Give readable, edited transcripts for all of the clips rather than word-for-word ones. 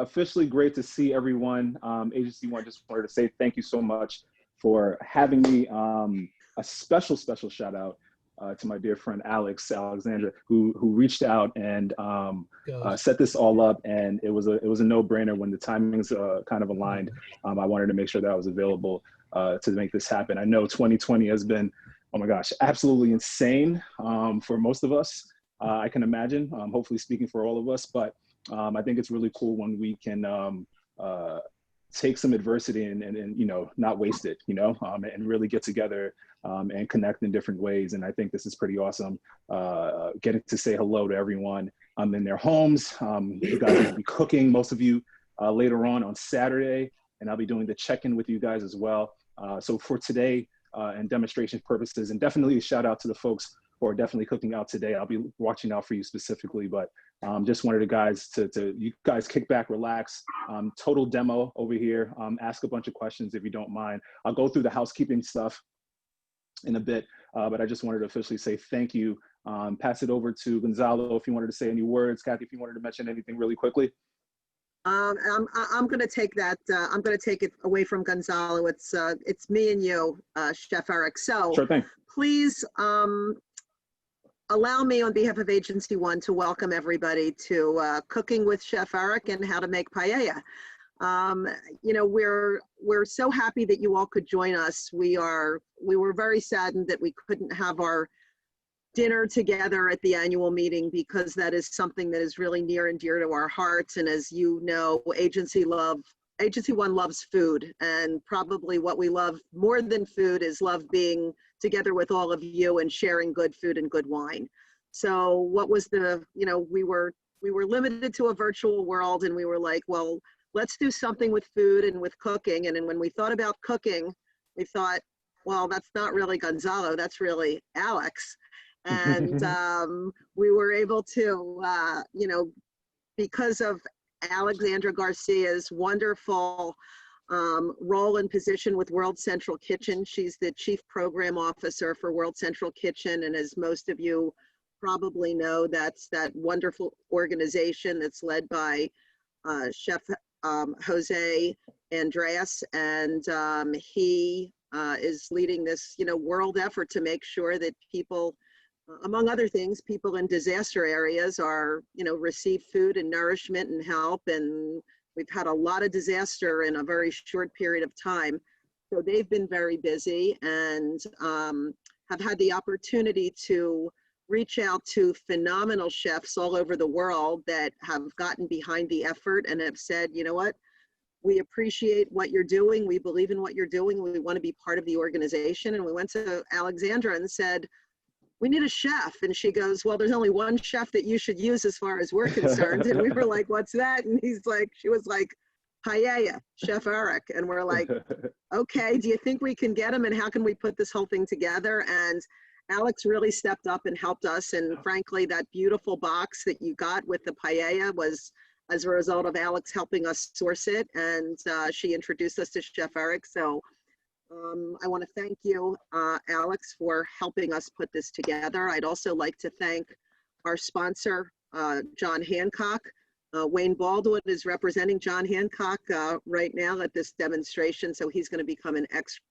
Officially great to see everyone. Agency One, just wanted to say thank you so much for having me. A special shout out to my dear friend Alexandra, who reached out and set this all up. And it was a no-brainer when the timings kind of aligned. I wanted to make sure that I was available to make this happen. I know 2020 has been, oh my gosh, absolutely insane for most of us. I can imagine, hopefully speaking for all of us, but I think it's really cool when we can take some adversity and you know, not waste it, you know, and really get together and connect in different ways. And I think this is pretty awesome, getting to say hello to everyone in their homes. You guys will be cooking, most of you, later on Saturday, and I'll be doing the check-in with you guys as well. So for today and demonstration purposes, and definitely a shout out to the folks who are definitely cooking out today. I'll be watching out for you specifically, but just wanted you guys kick back, relax, total demo over here. Ask a bunch of questions if you don't mind. I'll go through the housekeeping stuff in a bit, but I just wanted to officially say thank you. Pass it over to Gonzalo if you wanted to say any words. Kathy, if you wanted to mention anything really quickly. I'm going to take that. I'm going to take it away from Gonzalo. It's me and you, Chef Eric. So sure thing. Please allow me on behalf of Agency One to welcome everybody to Cooking with Chef Eric and How to Make Paella. You know, we're so happy that you all could join us. We were very saddened that we couldn't have our dinner together at the annual meeting, because that is something that is really near and dear to our hearts. And as you know, Agency One loves food, and probably what we love more than food is love being together with all of you and sharing good food and good wine. So what was you know, we were limited to a virtual world, and we were like, well, let's do something with food and with cooking. And then when we thought about cooking, we thought, well, that's not really Gonzalo, that's really Alex. And we were able to, you know, because of Alexandra Garcia's wonderful role and position with World Central Kitchen. She's the Chief Program Officer for World Central Kitchen. And as most of you probably know, that's that wonderful organization that's led by Chef Jose Andreas. And he is leading this, you know, world effort to make sure that people, among other things, people in disaster areas are, you know, receive food and nourishment and help. And we've had a lot of disaster in a very short period of time. So they've been very busy and have had the opportunity to reach out to phenomenal chefs all over the world that have gotten behind the effort and have said, you know what, we appreciate what you're doing. We believe in what you're doing. We want to be part of the organization. And we went to Alexandra and said, we need a chef. And she goes, well, there's only one chef that you should use as far as we're concerned. And we were like, what's that? And she was like, Paella, Chef Eric. And we're like, okay, do you think we can get him? And how can we put this whole thing together? And Alex really stepped up and helped us. And frankly, that beautiful box that you got with the paella was as a result of Alex helping us source it. And she introduced us to Chef Eric. So I want to thank you, Alex, for helping us put this together. I'd also like to thank our sponsor, John Hancock. Wayne Baldwin is representing John Hancock right now at this demonstration, so he's going to become an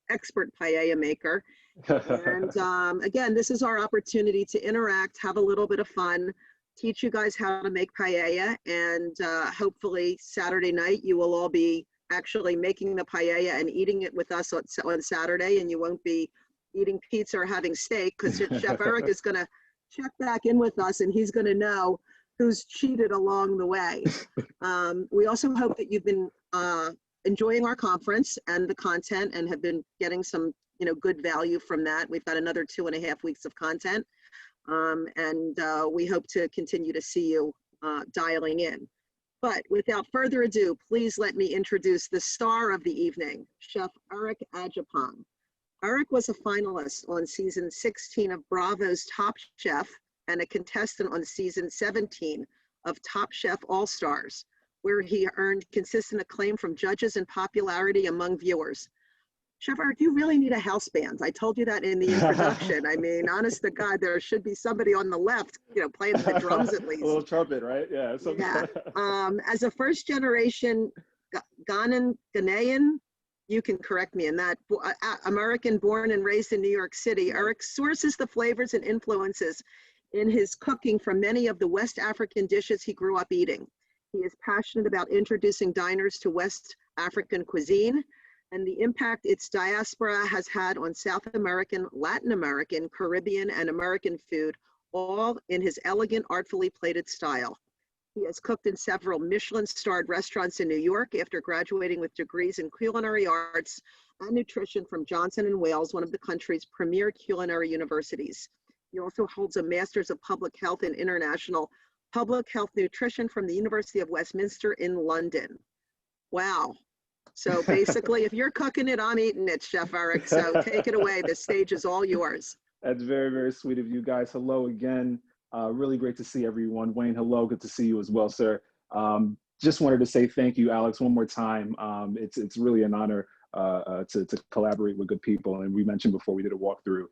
expert paella maker. And again, this is our opportunity to interact, have a little bit of fun, teach you guys how to make paella, and hopefully Saturday night you will all be actually making the paella and eating it with us on Saturday, and you won't be eating pizza or having steak, because Chef Eric is going to check back in with us and he's going to know who's cheated along the way. We also hope that you've been enjoying our conference and the content and have been getting some, you know, good value from that. We've got another 2.5 weeks of content, and we hope to continue to see you dialing in. But without further ado, please let me introduce the star of the evening, Chef Eric Adjepong. Eric was a finalist on season 16 of Bravo's Top Chef and a contestant on season 17 of Top Chef All-Stars, where he earned consistent acclaim from judges and popularity among viewers. Chef Eric, you really need a house band. I told you that in the introduction. I mean, honest to God, there should be somebody on the left, playing the drums at A least. little trumpet, right? Yeah. Yeah. As a first generation Ghanaian, you can correct me in that, American born and raised in New York City, Eric sources the flavors and influences in his cooking from many of the West African dishes he grew up eating. He is passionate about introducing diners to West African cuisine and the impact its diaspora has had on South American, Latin American, Caribbean, and American food, all in his elegant, artfully plated style. He has cooked in several Michelin-starred restaurants in New York after graduating with degrees in culinary arts and nutrition from Johnson & Wales, one of the country's premier culinary universities. He also holds a Master's of Public Health and International Public Health Nutrition from the University of Westminster in London. Wow. So basically, if you're cooking it, I'm eating it, Chef Eric. So take it away. The stage is all yours. That's very, very sweet of you guys. Hello again. Really great to see everyone. Wayne, hello. Good to see you as well, sir. Just wanted to say thank you, Alex, one more time. It's really an honor to collaborate with good people. And we mentioned before we did a walkthrough.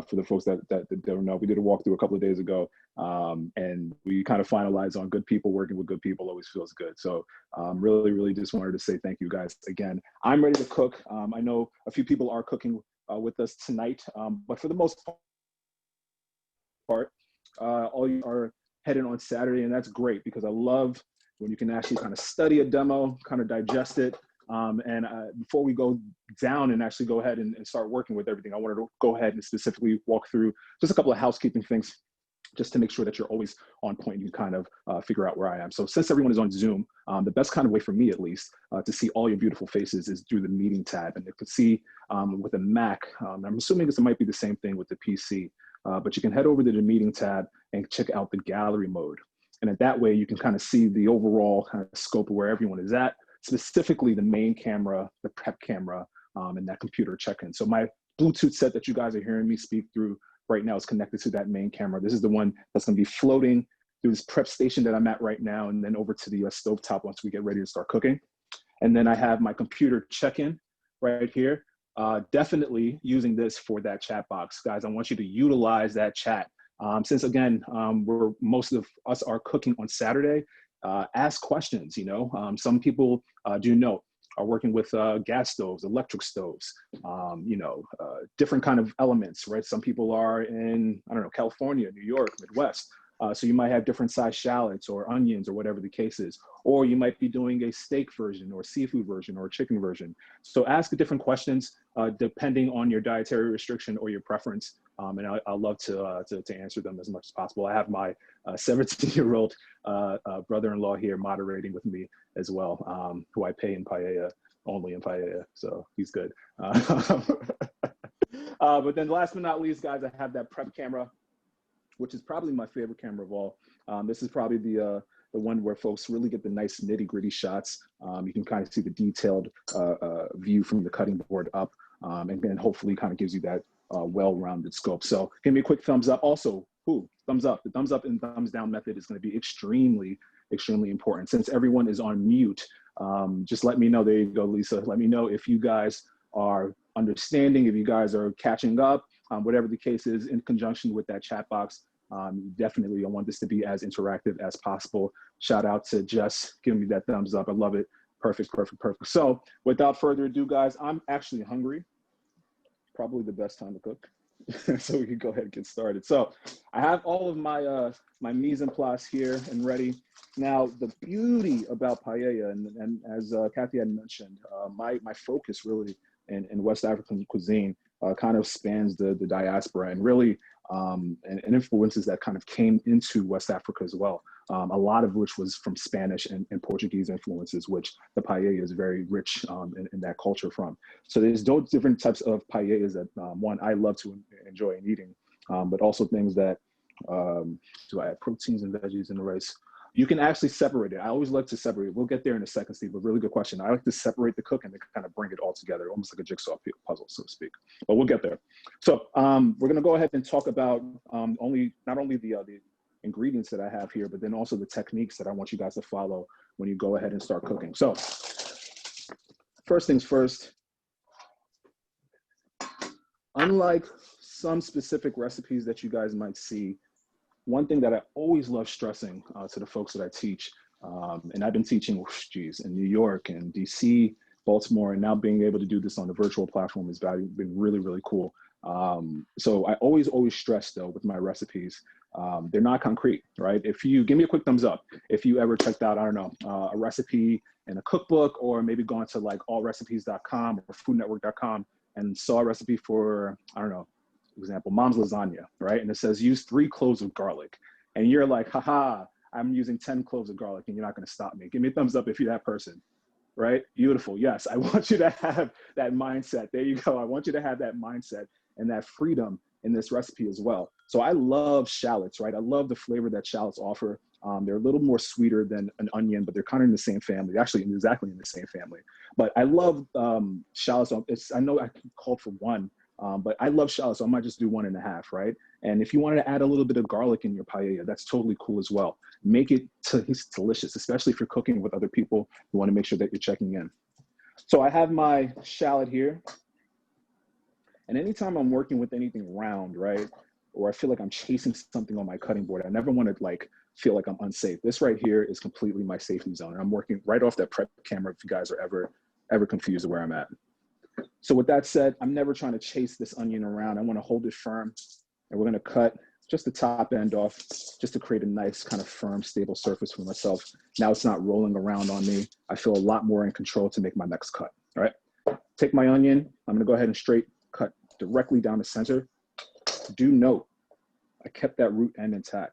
For the folks that don't know, we did a walkthrough a couple of days ago, and we kind of finalized on good people. Working with good people always feels good. So really just wanted to say thank you guys again. I'm ready to cook. I know a few people are cooking with us tonight, but for the most part, all you are heading on Saturday, and that's great because I love when you can actually kind of study a demo, kind of digest it. And before we go down and actually go ahead and start working with everything, I wanted to go ahead and specifically walk through just a couple of housekeeping things just to make sure that you're always on point and you kind of figure out where I am. So since everyone is on Zoom, the best kind of way for me at least to see all your beautiful faces is through the meeting tab. And you can see with a Mac, I'm assuming this might be the same thing with the PC, but you can head over to the meeting tab and check out the gallery mode. And at that way, you can kind of see the overall kind of scope of where everyone is at, specifically the main camera, the prep camera, and that computer check-in. So my Bluetooth set that you guys are hearing me speak through right now is connected to that main camera. This is the one that's gonna be floating through this prep station that I'm at right now and then over to the stovetop once we get ready to start cooking. And then I have my computer check-in right here. Definitely using this for that chat box. Guys, I want you to utilize that chat. Since again, most of us are cooking on Saturday, ask questions, some people are working with gas stoves, electric stoves, different kind of elements, right? Some people are in, California, New York, Midwest. So you might have different size shallots or onions or whatever the case is, or you might be doing a steak version or seafood version or a chicken version. So ask different questions depending on your dietary restriction or your preference. And I love to answer them as much as possible. I have my 17-year-old brother-in-law here moderating with me as well, who I pay in paella, only in paella, so he's good. But then last but not least, guys, I have that prep camera, which is probably my favorite camera of all. This is probably the one where folks really get the nice nitty-gritty shots. You can kind of see the detailed view from the cutting board up, and then hopefully kind of gives you that well-rounded scope. So give me a quick thumbs up. Also, thumbs up. The thumbs up and thumbs down method is going to be extremely important. Since everyone is on mute, just let me know. There you go, Lisa. Let me know if you guys are understanding, if you guys are catching up, whatever the case is, in conjunction with that chat box. Definitely, I want this to be as interactive as possible. Shout out to Jess, giving me that thumbs up. I love it. Perfect. So without further ado, guys, I'm actually hungry. Probably the best time to cook. So we can go ahead and get started. So I have all of my my mise en place here and ready. Now, the beauty about paella, and as Kathy had mentioned, my focus really in West African cuisine kind of spans the diaspora and really and influences that kind of came into West Africa as well. A lot of which was from Spanish and Portuguese influences, which the paella is very rich in that culture from. So there's those different types of paellas that one, I love to enjoy in eating, but also things that, do I add proteins and veggies in the rice? You can actually separate it. I always like to separate it. We'll get there in a second, Steve, but really good question. I like to separate the cook and to kind of bring it all together, almost like a jigsaw puzzle, so to speak. But we'll get there. So we're gonna go ahead and talk about not only the ingredients that I have here, but then also the techniques that I want you guys to follow when you go ahead and start cooking. So first things first, Unlike some specific recipes that you guys might see, one thing that I always love stressing to the folks that I teach, and I've been teaching, geez, in New York and DC, Baltimore, and now being able to do this on a virtual platform has been really, really cool. So I always stress though with my recipes, they're not concrete, right? If you give me a quick thumbs up, if you ever checked out, I don't know, a recipe in a cookbook, or maybe gone to like allrecipes.com or foodnetwork.com and saw a recipe for, I don't know, for example, mom's lasagna, right? And it says use 3 cloves of garlic. And you're like, haha, I'm using 10 cloves of garlic and you're not gonna stop me. Give me a thumbs up if you're that person, right? Beautiful, yes. I want you to have that mindset. There you go. I want you to have that mindset and that freedom in this recipe as well. So I love shallots, right? I love the flavor that shallots offer. They're a little more sweeter than an onion, but they're kind of in the same family, actually exactly in the same family. But I love shallots. I know I called for 1, but I love shallots, so I might just do 1.5, right? And if you wanted to add a little bit of garlic in your paella, that's totally cool as well. Make it taste delicious, especially if you're cooking with other people. You want to make sure that you're checking in. So I have my shallot here. And anytime I'm working with anything round, right, or I feel like I'm chasing something on my cutting board, I never want to like feel like I'm unsafe. This right here is completely my safety zone. And I'm working right off that prep camera if you guys are ever confused where I'm at. So with that said, I'm never trying to chase this onion around. I want to hold it firm, and we're going to cut just the top end off just to create a nice kind of firm, stable surface for myself. Now it's not rolling around on me. I feel a lot more in control to make my next cut, all right? Take my onion. I'm going to go ahead and straight cut directly down the center. Do note, I kept that root end intact.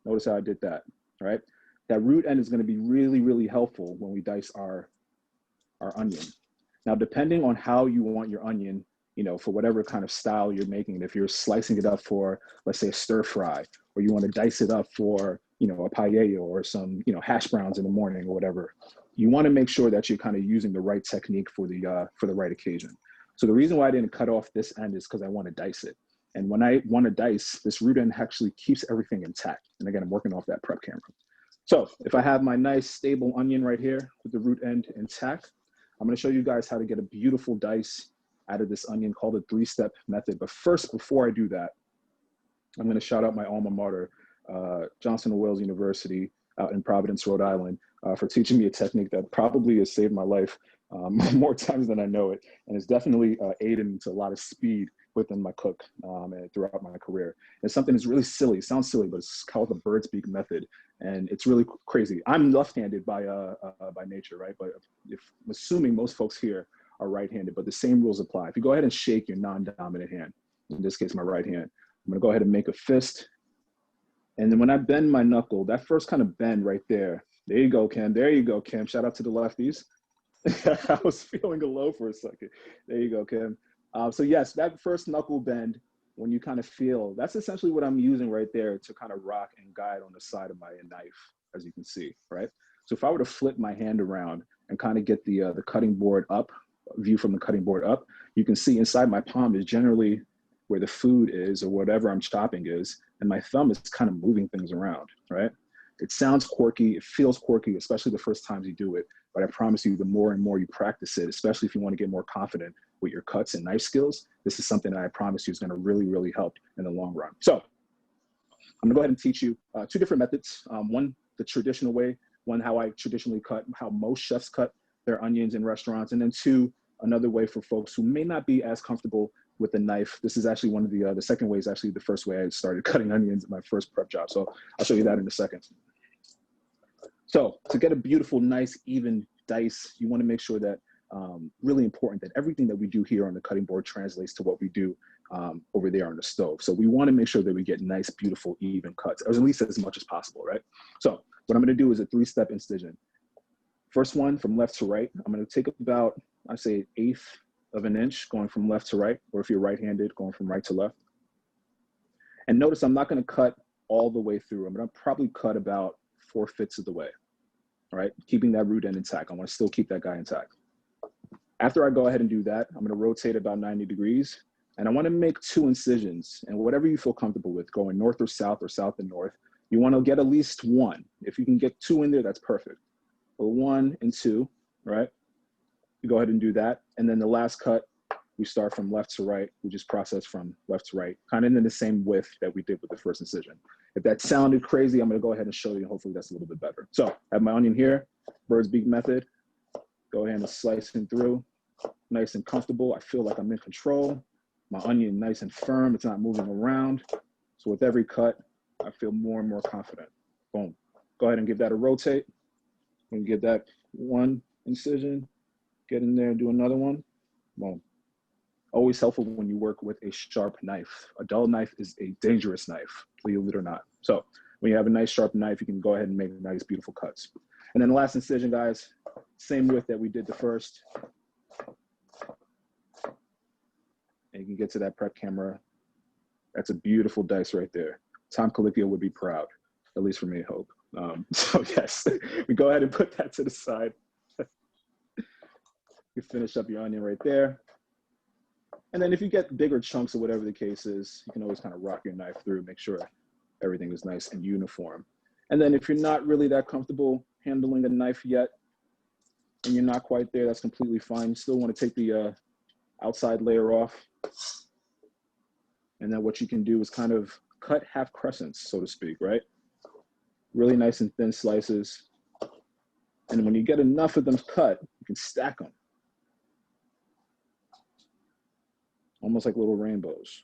Notice how I did that, all right? That root end is going to be really, really helpful when we dice our onion. Now, depending on how you want your onion, you know, for whatever kind of style you're making it, if you're slicing it up for, let's say, a stir fry, or you want to dice it up for, you know, a paella or some, you know, hash browns in the morning or whatever, you want to make sure that you're kind of using the right technique for the right occasion. So the reason why I didn't cut off this end is because I want to dice it. And when I want to dice, this root end actually keeps everything intact. And again, I'm working off that prep camera. So if I have my nice stable onion right here with the root end intact, I'm going to show you guys how to get a beautiful dice out of this onion called the 3-step method. But first, before I do that, I'm going to shout out my alma mater, Johnson & Wales University out in Providence, Rhode Island, for teaching me a technique that probably has saved my life more times than I know it. And it's definitely aided me to a lot of speed within my cook and throughout my career. It's something that's really silly. It sounds silly, but it's called the bird's beak method. And it's really crazy. I'm left-handed by nature, right? But if assuming most folks here are right-handed, but the same rules apply. If you go ahead and shake your non-dominant hand, in this case, my right hand, I'm gonna go ahead and make a fist. And then when I bend my knuckle, that first kind of bend right there you go, Kim. There you go, Kim. Shout out to the lefties. I was feeling a low for a second. There you go, Kim. So yes, that first knuckle bend, when you kind of feel, that's essentially what I'm using right there to kind of rock and guide on the side of my knife, as you can see, right? So if I were to flip my hand around and kind of get the cutting board up, view from the cutting board up, you can see inside my palm is generally where the food is or whatever I'm chopping is, and my thumb is kind of moving things around, right? It sounds quirky, it feels quirky, especially the first times you do it, but I promise you the more and more you practice it, especially if you want to get more confident with your cuts and knife skills, this is something that I promise you is going to really, really help in the long run. So I'm gonna go ahead and teach you 2 different methods. One, the traditional way, one, how I traditionally cut, how most chefs cut their onions in restaurants, and then 2, another way for folks who may not be as comfortable with the knife. This is actually one of the second way is actually the first way I started cutting onions in my first prep job. So I'll show you that in a second. So to get a beautiful, nice, even dice, you want to make sure that, really important, that everything that we do here on the cutting board translates to what we do over there on the stove. So we want to make sure that we get nice, beautiful, even cuts, or at least as much as possible, right? So what I'm going to do is a 3-step incision. First one from left to right. I'm going to take about, I say, 1/8 of an inch going from left to right, or if you're right-handed, going from right to left. And notice I'm not going to cut all the way through. I'm going to probably cut about 4/5 of the way, all right? Keeping that root end intact. I want to still keep that guy intact. After I go ahead and do that, I'm going to rotate about 90 degrees, and I want to make 2 incisions, and whatever you feel comfortable with, going north or south and north, you want to get at least 1. If you can get 2 in there, that's perfect. Or 1 and 2, right? You go ahead and do that. And then the last cut, we start from left to right. We just process from left to right, kind of in the same width that we did with the first incision. If that sounded crazy, I'm gonna go ahead and show you. Hopefully that's a little bit better. So I have my onion here, bird's beak method. Go ahead and slice it through, nice and comfortable. I feel like I'm in control. My onion nice and firm, it's not moving around. So with every cut, I feel more and more confident. Boom. Go ahead and give that a rotate. And get that one incision, get in there and do another one. Boom. Always helpful when you work with a sharp knife. A dull knife is a dangerous knife, believe it or not. So when you have a nice sharp knife, you can go ahead and make nice, beautiful cuts. And then the last incision, guys, same width that we did the first. And you can get to that prep camera. That's a beautiful dice right there. Tom Colicchio would be proud, at least for me, I hope. So yes, we go ahead and put that to the side. You finish up your onion right there. And then if you get bigger chunks or whatever the case is, you can always kind of rock your knife through, make sure everything is nice and uniform. And then if you're not really that comfortable handling a knife yet, and you're not quite there, that's completely fine. You still want to take the outside layer off. And then what you can do is kind of cut half crescents, so to speak, right? Really nice and thin slices. And when you get enough of them cut, you can stack them. Almost like little rainbows.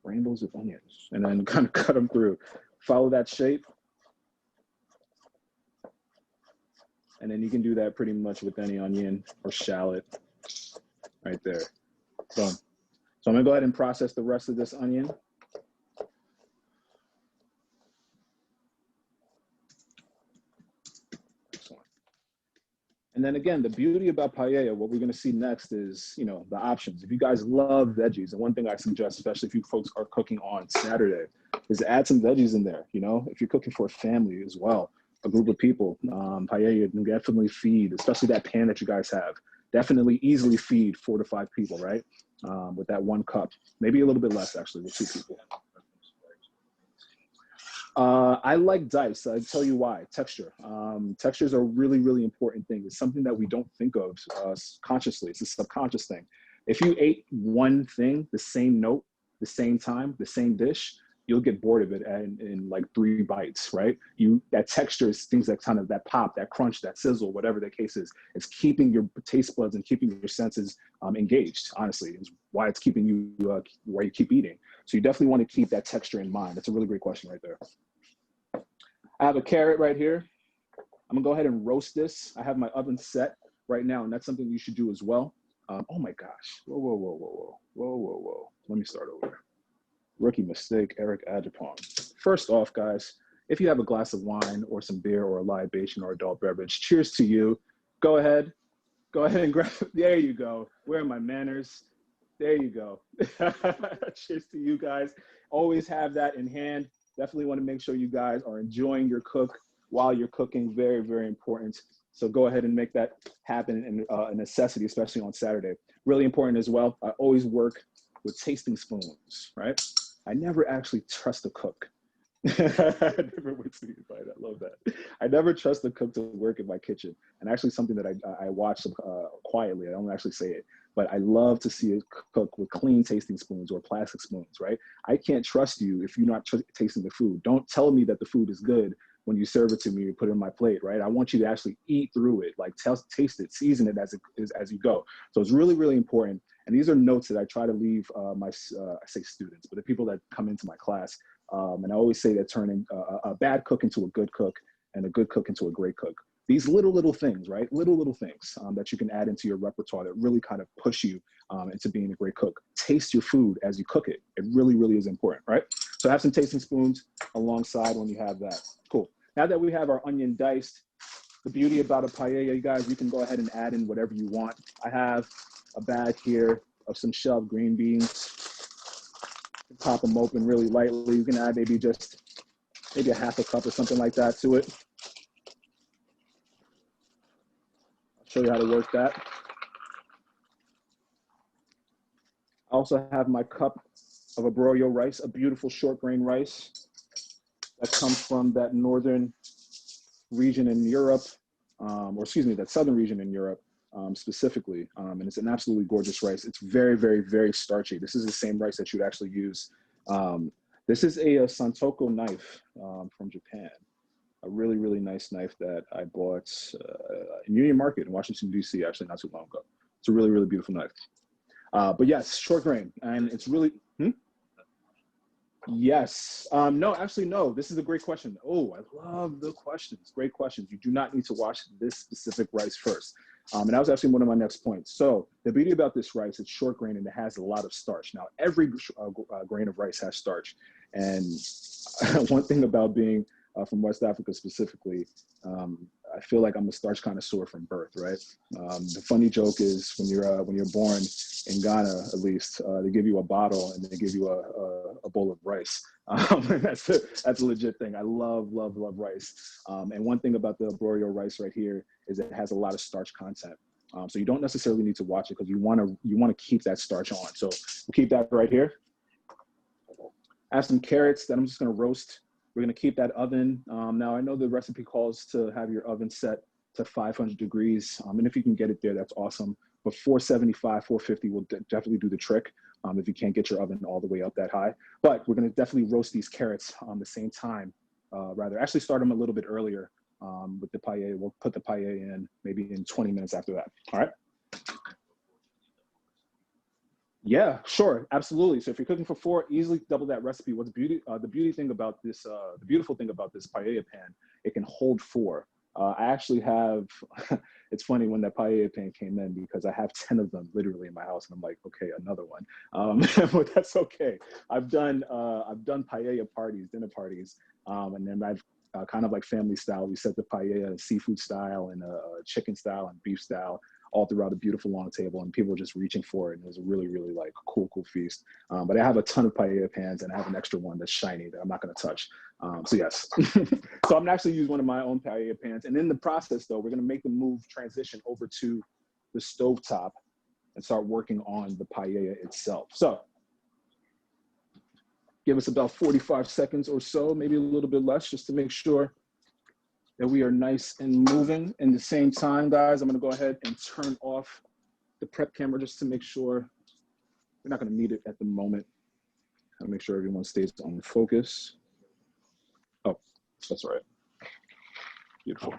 Rainbows of onions. And then kind of cut them through. Follow that shape. And then you can do that pretty much with any onion or shallot right there. Boom. So I'm gonna go ahead and process the rest of this onion. And then again, the beauty about paella, what we're gonna see next is, you know, the options. If you guys love veggies, and one thing I suggest, especially if you folks are cooking on Saturday, is add some veggies in there, you know? If you're cooking for a family as well, a group of people, paella can definitely feed, especially that pan that you guys have, definitely easily feed 4 to 5 people, right? With that 1 cup, maybe a little bit less actually with 2 people. I like dice. I'll tell you why. Texture. Textures are a really, really important thing. It's something that we don't think of consciously. It's a subconscious thing. If you ate one thing, the same note, the same time, the same dish, you'll get bored of it in like 3 bites, right? That texture is things that kind of, that pop, that crunch, that sizzle, whatever the case is. It's keeping your taste buds and keeping your senses engaged, honestly. It's why it's keeping you, why you keep eating. So you definitely want to keep that texture in mind. That's a really great question right there. I have a carrot right here. I'm gonna go ahead and roast this. I have my oven set right now, and that's something you should do as well. Oh my gosh, whoa, whoa, whoa, whoa, whoa, whoa, whoa, whoa. Let me start over. Rookie mistake, Eric Adjepong. First off, guys, if you have a glass of wine or some beer or a libation or adult beverage, cheers to you. Go ahead and grab it. There you go. Where are my manners? There you go. Cheers to you guys. Always have that in hand. Definitely want to make sure you guys are enjoying your cook while you're cooking. Very, very important. So go ahead and make that happen, and a necessity, especially on Saturday. Really important as well. I always work with tasting spoons, right? I never actually trust a cook. I never went to the fight. I love that. I never trust a cook to work in my kitchen. And actually something that I watch quietly. I don't actually say it, but I love to see a cook with clean tasting spoons or plastic spoons, right? I can't trust you if you're not tasting the food. Don't tell me that the food is good when you serve it to me or put it on my plate, right? I want you to actually eat through it, like taste it, season it as you go. So it's really, really important. And these are notes that I try to leave I say students, but the people that come into my class. And I always say that turning a bad cook into a good cook and a good cook into a great cook. These little things, right? Little things that you can add into your repertoire that really kind of push you into being a great cook. Taste your food as you cook it. It really, really is important, right? So have some tasting spoons alongside when you have that. Cool. Now that we have our onion diced, the beauty about a paella, you guys, you can go ahead and add in whatever you want. I have a bag here of some shelved green beans. Pop them open really lightly. You can add maybe a half a cup or something like that to it. I'll show you how to work that. I also have my cup of abroyo rice, a beautiful short grain rice that comes from that northern region in Europe, or excuse me, that southern region in Europe. specifically, and it's an absolutely gorgeous rice. It's very, very, very starchy. This is the same rice that you'd actually use. This is a Santoko knife from Japan. A really, really nice knife that I bought in Union Market in Washington, D.C. actually not too long ago. It's a really, really beautiful knife. But yes, short grain, and it's really, Yes. No, actually, no. This is a great question. Oh, I love the questions. Great questions. You do not need to wash this specific rice first. And that was actually one of my next points. So the beauty about this rice, it's short grain and it has a lot of starch. Now, every grain of rice has starch. And one thing about being from West Africa specifically, I feel like I'm a starch connoisseur from birth, right? The funny joke is when you're born in Ghana, at least, they give you a bottle and they give you a bowl of rice. That's a legit thing. I love rice. And one thing about the arborio rice right here is it has a lot of starch content. So you don't necessarily need to watch it because you want to keep that starch on. So we'll keep that right here. I have some carrots that I'm just going to roast. We're going to keep that oven. Now, I know the recipe calls to have your oven set to 500 degrees. And if you can get it there, that's awesome. But 475, 450 will definitely do the trick if you can't get your oven all the way up that high. But we're going to definitely roast these carrots on the same time. Actually start them a little bit earlier with the paella. We'll put the paella in maybe in 20 minutes after that. All right. Yeah, sure, absolutely. So if you're cooking for 4, easily double that recipe. What's the beautiful thing about this paella pan, it can hold 4. I actually have, it's funny when that paella pan came in because I have 10 of them literally in my house, and I'm like, okay, another one. But that's okay. I've done paella parties, dinner parties, and then I've kind of like family style. We set the paella seafood style and chicken style and beef style, all throughout a beautiful long table, and people were just reaching for it. And it was a really, really like cool feast. But I have a ton of paella pans, and I have an extra one that's shiny that I'm not gonna touch. So yes. So I'm actually use one of my own paella pans. And in the process though, we're gonna make the move transition over to the stovetop and start working on the paella itself. So give us about 45 seconds or so, maybe a little bit less, just to make sure that we are nice and moving. In the same time, guys, I'm gonna go ahead and turn off the prep camera just to make sure we're not gonna need it at the moment. I'll make sure everyone stays on focus. Oh, that's right. Beautiful.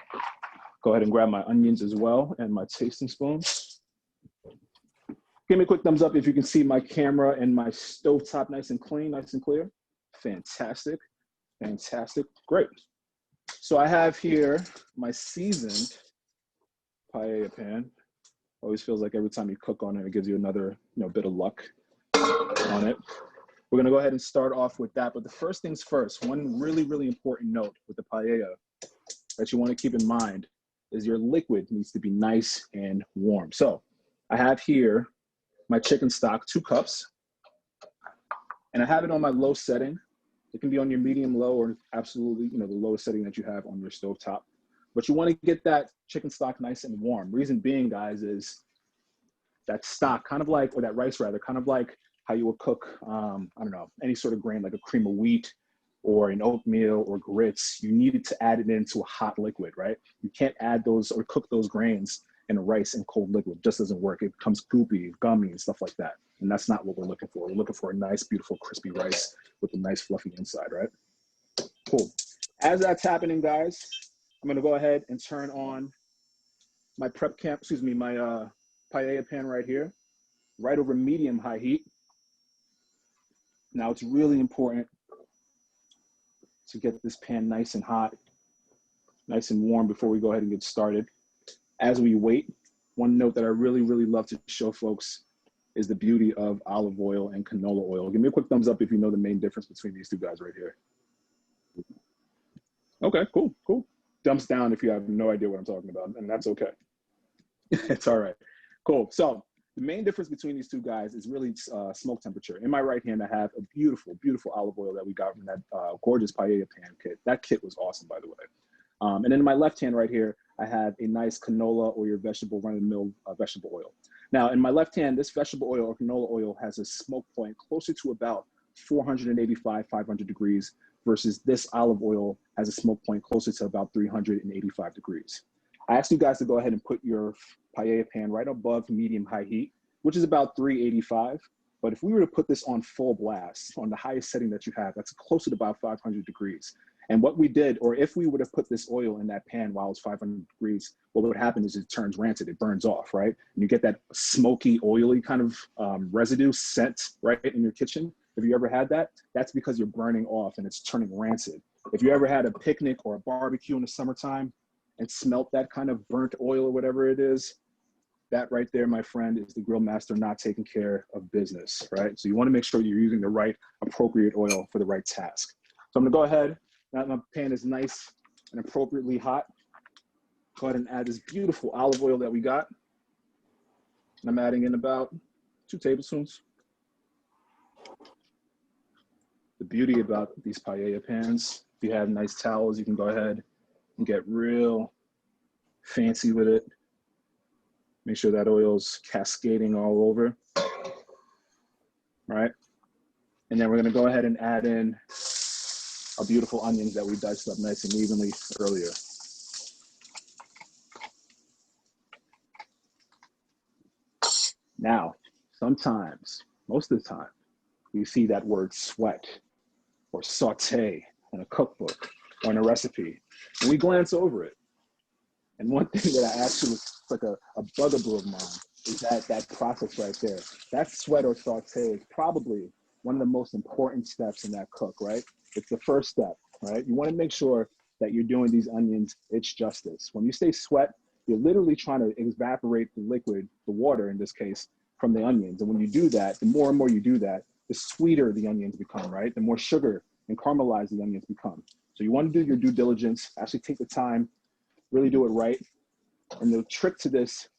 Go ahead and grab my onions as well and my tasting spoons. Give me a quick thumbs up if you can see my camera and my stovetop nice and clean, nice and clear. Fantastic, fantastic, great. So I have here my seasoned paella pan. Always feels like every time you cook on it, it gives you another bit of luck on it. We're gonna go ahead and start off with that. But the first things first, one really, really important note with the paella that you wanna keep in mind is your liquid needs to be nice and warm. So I have here my chicken stock, 2 cups, and I have it on my low setting. It can be on your medium low or absolutely, the lowest setting that you have on your stovetop. But you want to get that chicken stock nice and warm. Reason being, guys, is that stock, or that rice rather, kind of like how you would cook, I don't know, any sort of grain like a cream of wheat or an oatmeal or grits. You need to add it into a hot liquid, right? You can't add those or cook those grains in a rice in cold liquid. It just doesn't work. It becomes goopy, gummy, and stuff like that. And that's not what we're looking for. We're looking for a nice, beautiful, crispy rice with a nice fluffy inside, right? Cool. As that's happening, guys, I'm gonna go ahead and turn on my my paella pan right here, right over medium high heat. Now it's really important to get this pan nice and hot, nice and warm before we go ahead and get started. As we wait, one note that I really, really love to show folks is the beauty of olive oil and canola oil. Give me a quick thumbs up if you know the main difference between these 2 guys right here. Okay, cool. Thumbs down if you have no idea what I'm talking about, and that's okay. It's all right. Cool. So the main difference between these 2 guys is really smoke temperature. In my right hand, I have a beautiful, beautiful olive oil that we got from that gorgeous paella pan kit. That kit was awesome, by the way. And then in my left hand right here, I have a nice canola or your vegetable run-of-the-mill vegetable oil. Now, in my left hand, this vegetable oil or canola oil has a smoke point closer to about 485, 500 degrees versus this olive oil has a smoke point closer to about 385 degrees. I asked you guys to go ahead and put your paella pan right above medium-high heat, which is about 385. But if we were to put this on full blast, on the highest setting that you have, that's closer to about 500 degrees. And what we did, or if we would have put this oil in that pan while it's 500 degrees, what would happen is it turns rancid, it burns off, right? And you get that smoky, oily kind of residue scent, right, in your kitchen. If you ever had that, that's because you're burning off and it's turning rancid. If you ever had a picnic or a barbecue in the summertime and smelt that kind of burnt oil or whatever it is, that right there, my friend, is the grill master not taking care of business, right? So you want to make sure you're using the right appropriate oil for the right task. So I'm gonna go ahead, now that my pan is nice and appropriately hot, go ahead and add this beautiful olive oil that we got. And I'm adding in about 2 tablespoons. The beauty about these paella pans, if you have nice towels, you can go ahead and get real fancy with it. Make sure that oil's cascading all over, right? And then we're gonna go ahead and add in our beautiful onions that we diced up nice and evenly earlier. Now, sometimes, most of the time, we see that word sweat or saute in a cookbook or in a recipe, and we glance over it. And one thing that I actually, it's like a bugaboo of mine, is that process right there. That sweat or saute is probably one of the most important steps in that cook, right? It's the first step, right? You want to make sure that you're doing these onions its justice. When you say sweat, you're literally trying to evaporate the liquid, the water in this case, from the onions. And when you do that, the more and more you do that, the sweeter the onions become, right? The more sugar and caramelized the onions become. So you want to do your due diligence, actually take the time, really do it right. And the trick to this,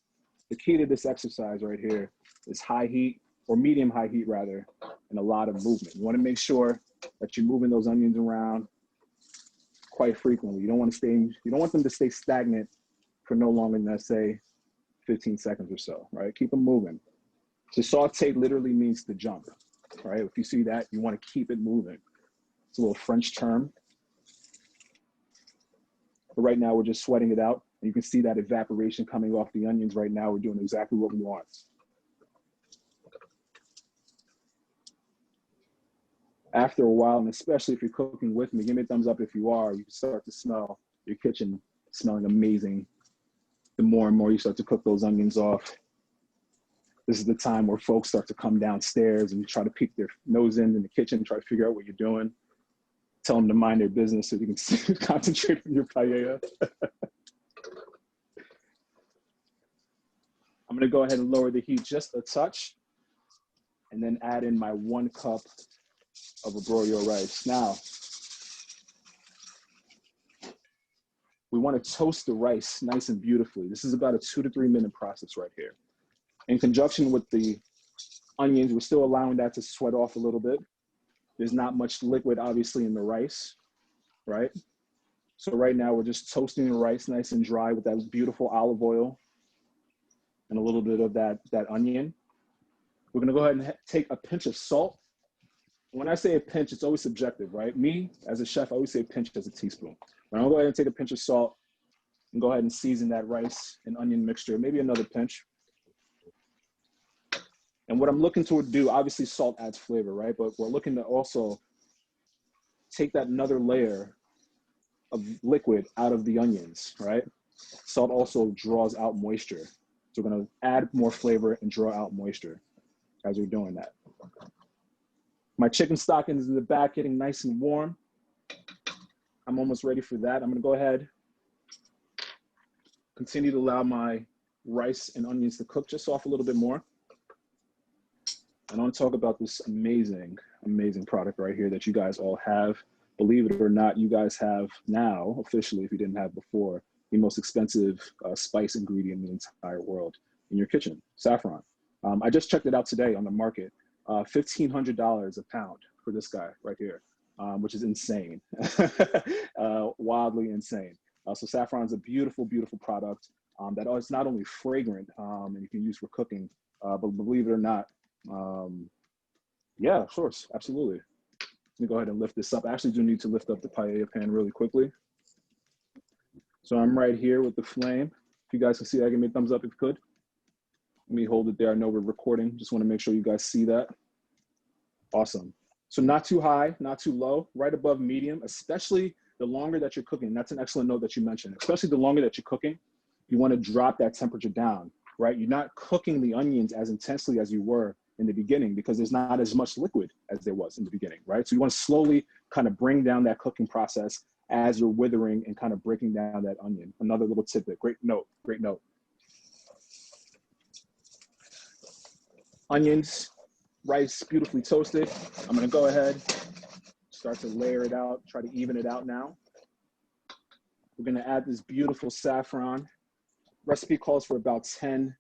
the key to this exercise right here is high heat, or medium high heat rather, and a lot of movement. You want to make sure that you're moving those onions around quite frequently. You don't want them to stay stagnant for no longer than, let's say, 15 seconds or so, right? Keep them moving. To saute literally means to jump, right? If you see that, you want to keep it moving. It's a little French term. But right now we're just sweating it out. And you can see that evaporation coming off the onions right now. We're doing exactly what we want. After a while, and especially if you're cooking with me, give me a thumbs up if you are, you can start to smell your kitchen smelling amazing. The more and more you start to cook those onions off. This is the time where folks start to come downstairs and try to peek their nose in the kitchen, try to figure out what you're doing. Tell them to mind their business so you can concentrate on your paella. I'm gonna go ahead and lower the heat just a touch and then add in my 1 cup of arroyo rice. Now, we want to toast the rice nice and beautifully. This is about a 2 to 3 minute process right here. In conjunction with the onions, we're still allowing that to sweat off a little bit. There's not much liquid, obviously, in the rice, right? So right now, we're just toasting the rice nice and dry with that beautiful olive oil and a little bit of that onion. We're gonna go ahead and take a pinch of salt. When I say a pinch, it's always subjective, right? Me, as a chef, I always say a pinch as a teaspoon. But I'll go ahead and take a pinch of salt and go ahead and season that rice and onion mixture, maybe another pinch. And what I'm looking to do, obviously salt adds flavor, right? But we're looking to also take that another layer of liquid out of the onions, right? Salt also draws out moisture. So we're gonna add more flavor and draw out moisture as we're doing that. My chicken stockings is in the back getting nice and warm. I'm almost ready for that. I'm gonna go ahead, continue to allow my rice and onions to cook just off a little bit more. And I want to talk about this amazing, amazing product right here that you guys all have. Believe it or not, you guys have now, officially, if you didn't have before, the most expensive spice ingredient in the entire world in your kitchen, saffron. I just checked it out today on the market, $1,500 a pound for this guy right here, which is insane, wildly insane. So saffron is a beautiful, beautiful product that is not only fragrant and you can use for cooking, but believe it or not, yeah, of course, absolutely. Let me go ahead and lift this up. I actually do need to lift up the paella pan really quickly. So I'm right here with the flame. If you guys can see that, give me a thumbs up if you could. Let me hold it there. I know we're recording. Just want to make sure you guys see that. Awesome. So not too high, not too low, right above medium, especially the longer that you're cooking. That's an excellent note that you mentioned. Especially the longer that you're cooking, you want to drop that temperature down, right? You're not cooking the onions as intensely as you were in the beginning because there's not as much liquid as there was in the beginning, right? So you want to slowly kind of bring down that cooking process as you're withering and kind of breaking down that onion. Another little tidbit. Great note, great note. Onions, rice, beautifully toasted. I'm gonna go ahead, start to layer it out, try to even it out now. We're gonna add this beautiful saffron. Recipe calls for about 10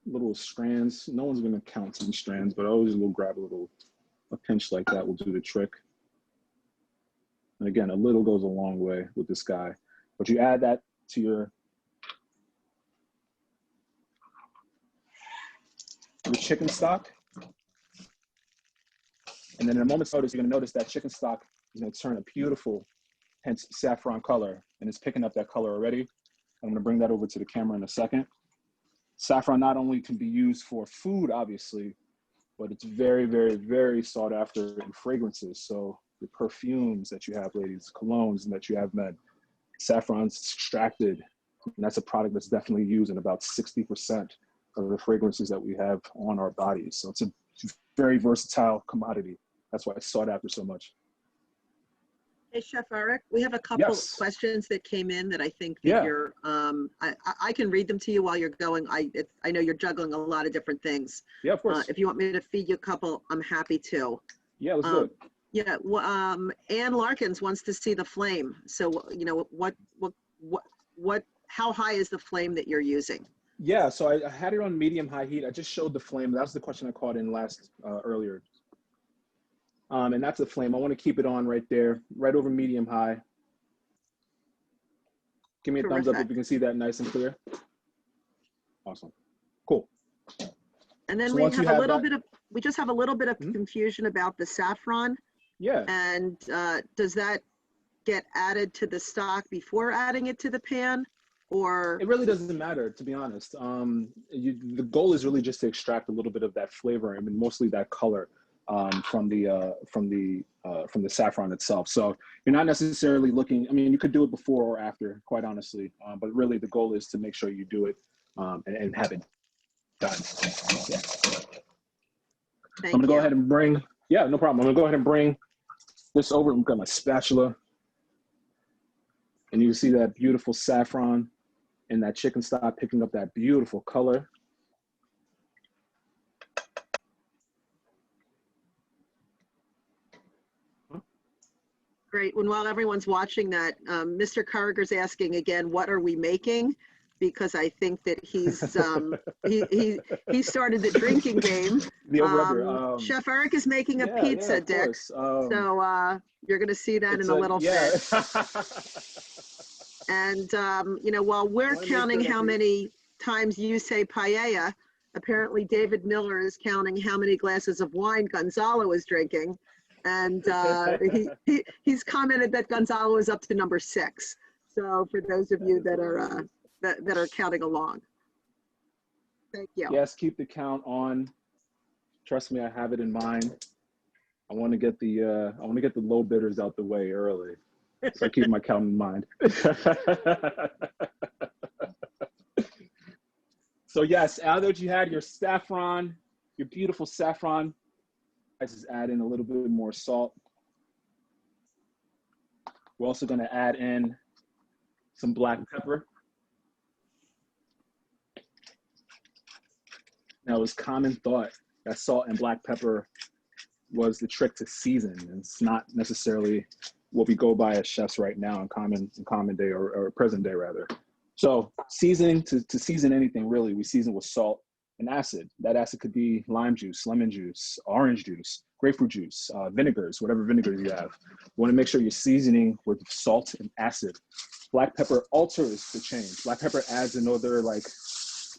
little strands. No one's gonna count 10 strands, but I always will grab a pinch like that will do the trick. And again, a little goes a long way with this guy. But you add that to your chicken stock. And then in a moment's notice, you're gonna notice that chicken stock is gonna turn a beautiful, hence saffron color, and it's picking up that color already. I'm gonna bring that over to the camera in a second. Saffron not only can be used for food, obviously, but it's very, very, very sought after in fragrances. So the perfumes that you have, ladies, colognes that you have men, saffron's extracted, and that's a product that's definitely used in about 60% of the fragrances that we have on our bodies. So it's a very versatile commodity. That's why it's sought after so much. Hey, Chef Eric, we have a couple Yes. questions that came in that I think that you're, I can read them to you while you're going. I know you're juggling a lot of different things. Yeah, of course. If you want me to feed you a couple, I'm happy to. Yeah, let's do it. Yeah, well, Ann Larkins wants to see the flame. So, you know, how high is the flame that you're using? Yeah, so I had it on medium high heat. I just showed the flame. That's the question I caught in earlier. And that's the flame. I want to keep it on right there, right over medium high. Give me a thumbs up if you can see that nice and clear. Awesome. Cool. And then we have a little bit of, we just have a little bit of confusion about the saffron. Yeah. And does that get added to the stock before adding it to the pan? Or it really doesn't matter, to be honest. The goal is really just to extract a little bit of that flavor. I mean, mostly that color from the saffron itself. So you're not necessarily looking. I mean, you could do it before or after, quite honestly. But really, the goal is to make sure you do it and have it done. Yeah. I'm gonna go ahead and bring. Yeah, no problem. I'm gonna go ahead and bring this over. I've got my spatula, and you can see that beautiful saffron and that chicken stock picking up that beautiful color. Great. While everyone's watching that, Mr. Carragher's asking again, what are we making? Because I think that he's he started the drinking game. The Chef Eric is making a pizza, Dick. So you're going to see that in a little bit. And you know, while we're counting how many times you say paella, apparently David Miller is counting how many glasses of wine Gonzalo is drinking. And he's commented that Gonzalo is up to number 6. So for those of you that are that are counting along, thank you. Yes, keep the count on. Trust me, I have it in mind. I want to get the low bidders out the way early, so I keep my count in mind. So yes, now that you had your saffron, your beautiful saffron, I just add in a little bit more salt. We're also going to add in some black pepper. Now, it was common thought that salt and black pepper was the trick to season, and it's not necessarily what we go by as chefs right now in common day or present day rather. So seasoning, to season anything really, we season with salt and acid. That acid could be lime juice, lemon juice, orange juice, grapefruit juice, vinegars, whatever vinegars you have. You want to make sure you're seasoning with salt and acid. Black pepper alters the change. Black pepper adds another like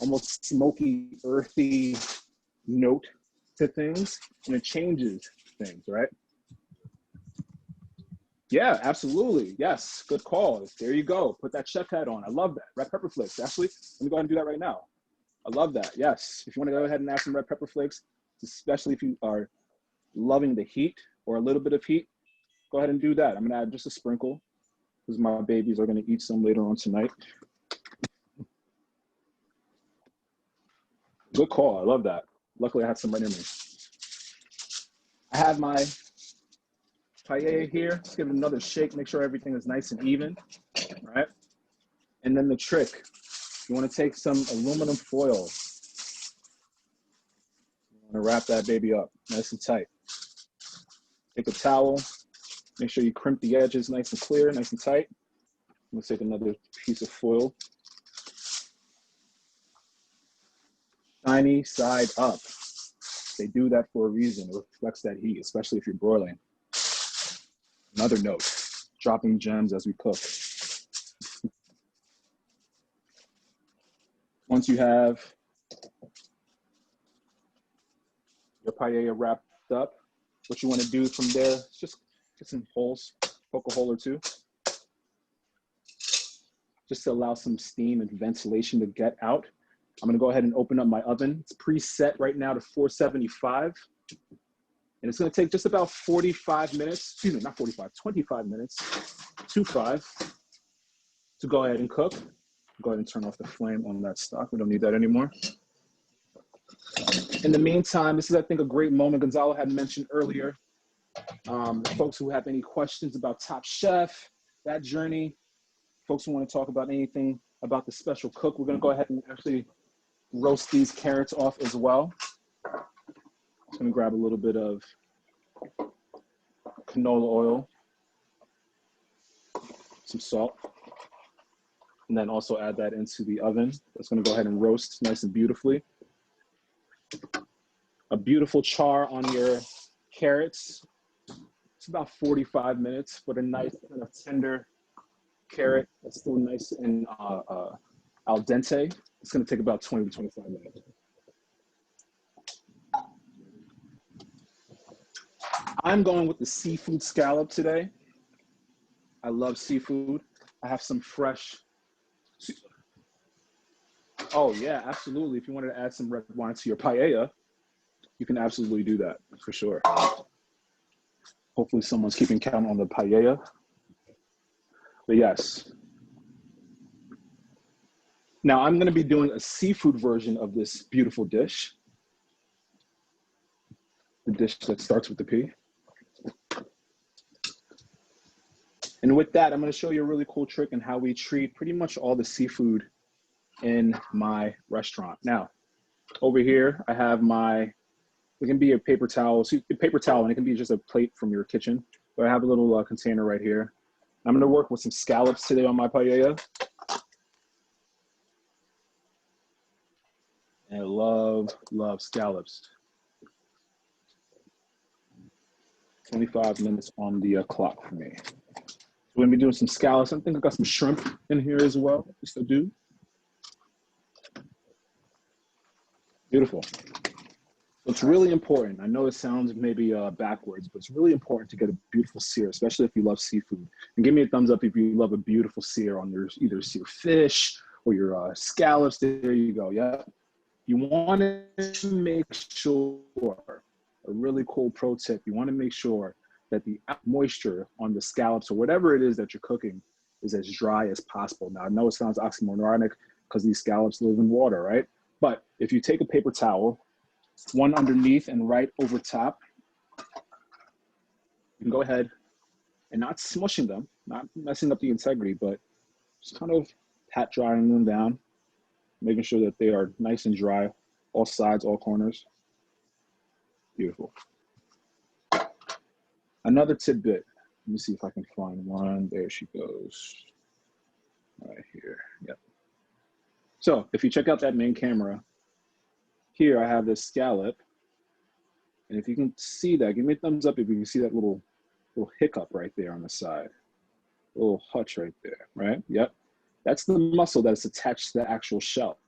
almost smoky, earthy note to things, and it changes things, right? Yeah, absolutely. Yes, good call. There you go. Put that chef hat on. I love that. Red pepper flakes. Actually, let me go ahead and do that right now. I love that. Yes. If you want to go ahead and add some red pepper flakes, especially if you are loving the heat or a little bit of heat, go ahead and do that. I'm going to add just a sprinkle because my babies are going to eat some later on tonight. Good call. I love that. Luckily, I have some right near me. I have my paella here. Let's give it another shake. Make sure everything is nice and even, right? And then the trick, you want to take some aluminum foil. You want to wrap that baby up nice and tight. Take a towel. Make sure you crimp the edges nice and clear, nice and tight. I'm going to take another piece of foil. Shiny side up. They do that for a reason. It reflects that heat, especially if you're broiling. Another note, dropping gems as we cook. Once you have your paella wrapped up, what you want to do from there is just get some holes, poke a hole or two, just to allow some steam and ventilation to get out. I'm going to go ahead and open up my oven. It's preset right now to 475. And it's going to take just about 45 minutes, excuse me, not 45, 25 minutes, 25, to go ahead and cook. Go ahead and turn off the flame on that stock. We don't need that anymore. In the meantime, this is, I think, a great moment. Gonzalo had mentioned earlier, folks who have any questions about Top Chef, that journey, folks who want to talk about anything about the special cook, we're going to go ahead and actually roast these carrots off as well. I'm going to grab a little bit of canola oil, some salt, and then also add that into the oven. That's going to go ahead and roast nice and beautifully. A beautiful char on your carrots. It's about 45 minutes for a nice kind of tender carrot that's still nice and al dente. It's going to take about 20 to 25 minutes. I'm going with the seafood scallop today. I love seafood. I have some fresh. Oh yeah, absolutely. If you wanted to add some red wine to your paella, you can absolutely do that for sure. Hopefully someone's keeping count on the paella. But yes. Now I'm going to be doing a seafood version of this beautiful dish. The dish that starts with the P. And with that, I'm going to show you a really cool trick on how we treat pretty much all the seafood in my restaurant. Now, over here, I have my, it can be a paper towel, and it can be just a plate from your kitchen. But I have a little container right here. I'm going to work with some scallops today on my paella. And I love scallops. 25 minutes on the clock for me. So we're gonna be doing some scallops. I think I've got some shrimp in here as well, just to do. Beautiful. So it's really important. I know it sounds maybe backwards, but it's really important to get a beautiful sear, especially if you love seafood. And give me a thumbs up if you love a beautiful sear on your either sear fish or your scallops. There you go. Yeah. You want to make sure, a really cool pro tip, you want to make sure that the moisture on the scallops or whatever it is that you're cooking is as dry as possible. Now, I know it sounds oxymoronic because these scallops live in water, right? But if you take a paper towel, one underneath and right over top, you can go ahead and not smushing them, not messing up the integrity, but just kind of pat drying them down, making sure that they are nice and dry, all sides, all corners. Beautiful. Another tidbit. Let me see if I can find one. There she goes. Right here. Yep. So if you check out that main camera, here I have this scallop. And if you can see that, give me a thumbs up if you can see that little hiccup right there on the side. A little hutch right there, right? Yep. That's the muscle that's attached to the actual shell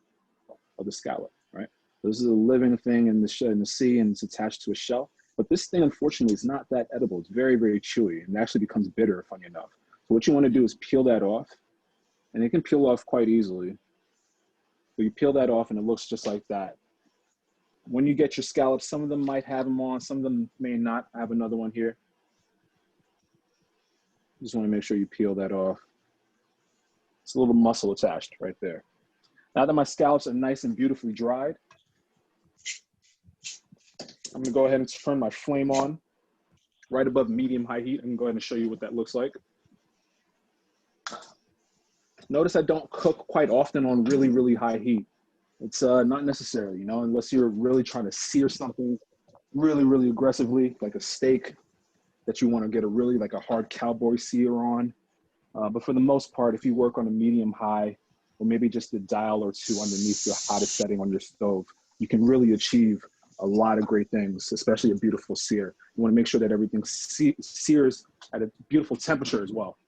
of the scallop, right? This is a living thing in the sea, and it's attached to a shell. But this thing, unfortunately, is not that edible. It's very, very chewy and it actually becomes bitter, funny enough. So what you want to do is peel that off, and it can peel off quite easily. But you peel that off and it looks just like that. When you get your scallops, some of them might have them on, some of them may not. I have another one here. Just want to make sure you peel that off. It's a little muscle attached right there. Now that my scallops are nice and beautifully dried, I'm gonna go ahead and turn my flame on right above medium-high heat. I'm gonna go ahead and show you what that looks like. Notice I don't cook quite often on really, really high heat. It's not necessary, you know, unless you're really trying to sear something really, really aggressively, like a steak that you want to get a really like a hard cowboy sear on. But for the most part, if you work on a medium-high, or maybe just a dial or two underneath your hottest setting on your stove, you can really achieve a lot of great things, especially a beautiful sear. You want to make sure that everything sears at a beautiful temperature as well.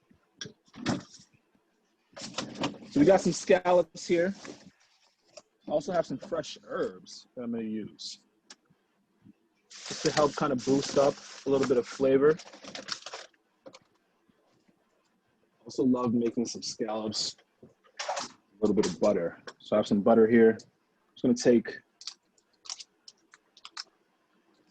So we got some scallops here. I also have some fresh herbs that I'm going to use just to help kind of boost up a little bit of flavor. Also love making some scallops, a little bit of butter. So I have some butter here. I'm just going to take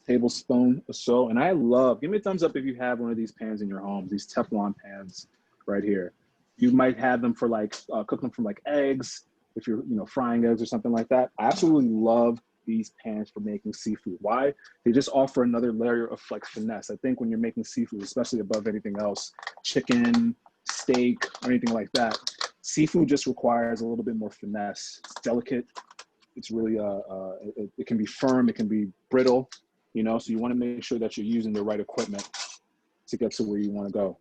a tablespoon or so. And I love, give me a thumbs up if you have one of these pans in your home, these Teflon pans right here. You might have them for like, cook them from like eggs, if you're, you know, frying eggs or something like that. I absolutely love these pans for making seafood. Why? They just offer another layer of like finesse. I think when you're making seafood, especially above anything else, chicken, steak, or anything like that, seafood just requires a little bit more finesse. It's delicate. It's really, it can be firm, it can be brittle, you know, so you want to make sure that you're using the right equipment to get to where you want to go.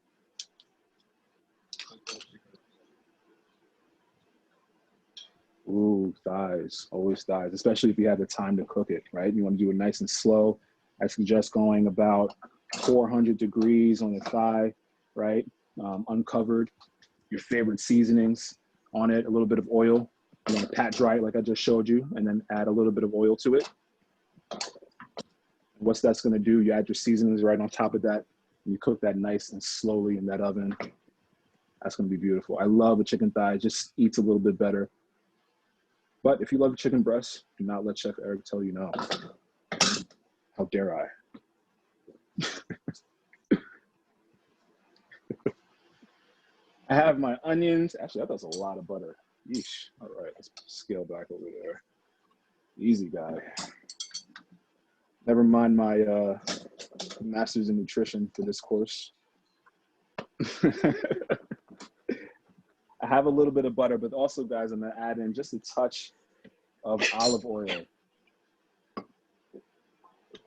Ooh, thighs, always thighs, especially if you have the time to cook it, right? You want to do it nice and slow. I suggest going about 400 degrees on the thigh, right? Uncovered, your favorite seasonings on it, a little bit of oil. You want to pat dry it like I just showed you, and then add a little bit of oil to it. What's that's going to do, you add your seasonings right on top of that, and you cook that nice and slowly in that oven. That's going to be beautiful. I love a chicken thigh. It just eats a little bit better. But if you love chicken breast, do not let Chef Eric tell you no. How dare I? I have my onions. Actually, that's a lot of butter. Yeesh. All right, let's scale back over there. Easy guy. Never mind my master's in nutrition for this course. I have a little bit of butter, but also, guys, I'm gonna add in just a touch of olive oil, or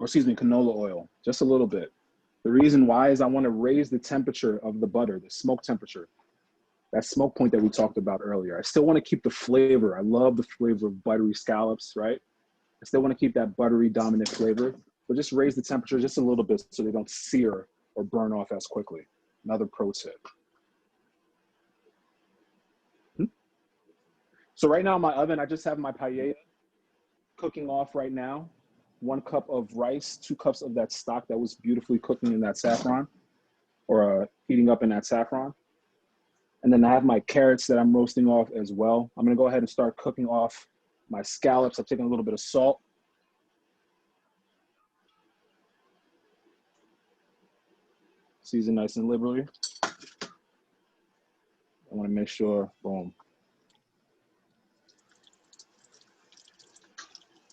excuse me, canola oil, just a little bit. The reason why is I want to raise the temperature of the butter, the smoke temperature, that smoke point that we talked about earlier. I still want to keep the flavor. I love the flavor of buttery scallops, right? I still want to keep that buttery dominant flavor, but just raise the temperature just a little bit so they don't sear or burn off as quickly. Another pro tip. So right now in my oven, I just have my paella cooking off right now. 1 cup of rice, 2 cups of that stock that was beautifully cooking in that saffron, or heating up in that saffron. And then I have my carrots that I'm roasting off as well. I'm gonna go ahead and start cooking off my scallops. I've taken a little bit of salt. Season nice and liberally. I wanna make sure, boom.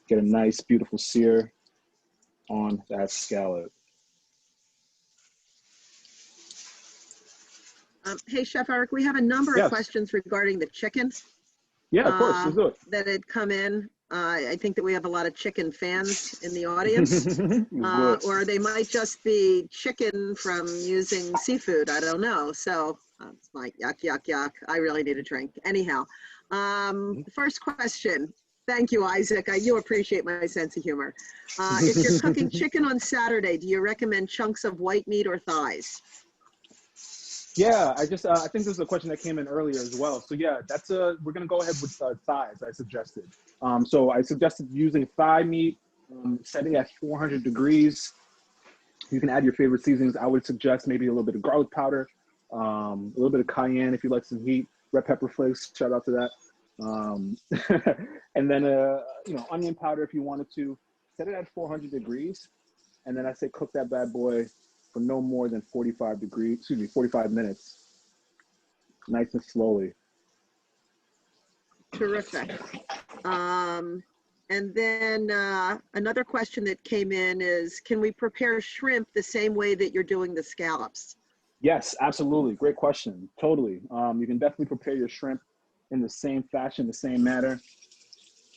Get a nice, beautiful sear on that scallop. Hey, Chef Eric, we have a number of questions regarding the chicken. Yeah, of course, let's do it. That had come in. I think that we have a lot of chicken fans in the audience, or they might just be chicken from using seafood. I don't know. So it's like yuck, yuck, yuck. I really need a drink. Anyhow, first question. Thank you, Isaac. You appreciate my sense of humor. If you're cooking chicken on Saturday, do you recommend chunks of white meat or thighs? Yeah, I think this is a question that came in earlier as well. So yeah, that's we're gonna go ahead with thighs. I suggested. So I suggested using thigh meat, setting at 400 degrees. You can add your favorite seasonings. I would suggest maybe a little bit of garlic powder, a little bit of cayenne if you like some heat, red pepper flakes, shout out to that. And then, you know, onion powder if you wanted to. Set it at 400 degrees. And then I say cook that bad boy for no more than 45 minutes, nice and slowly. Terrific. And then another question that came in is, can we prepare shrimp the same way that you're doing the scallops? Yes, absolutely. Great question. Totally. You can definitely prepare your shrimp in the same fashion, the same manner,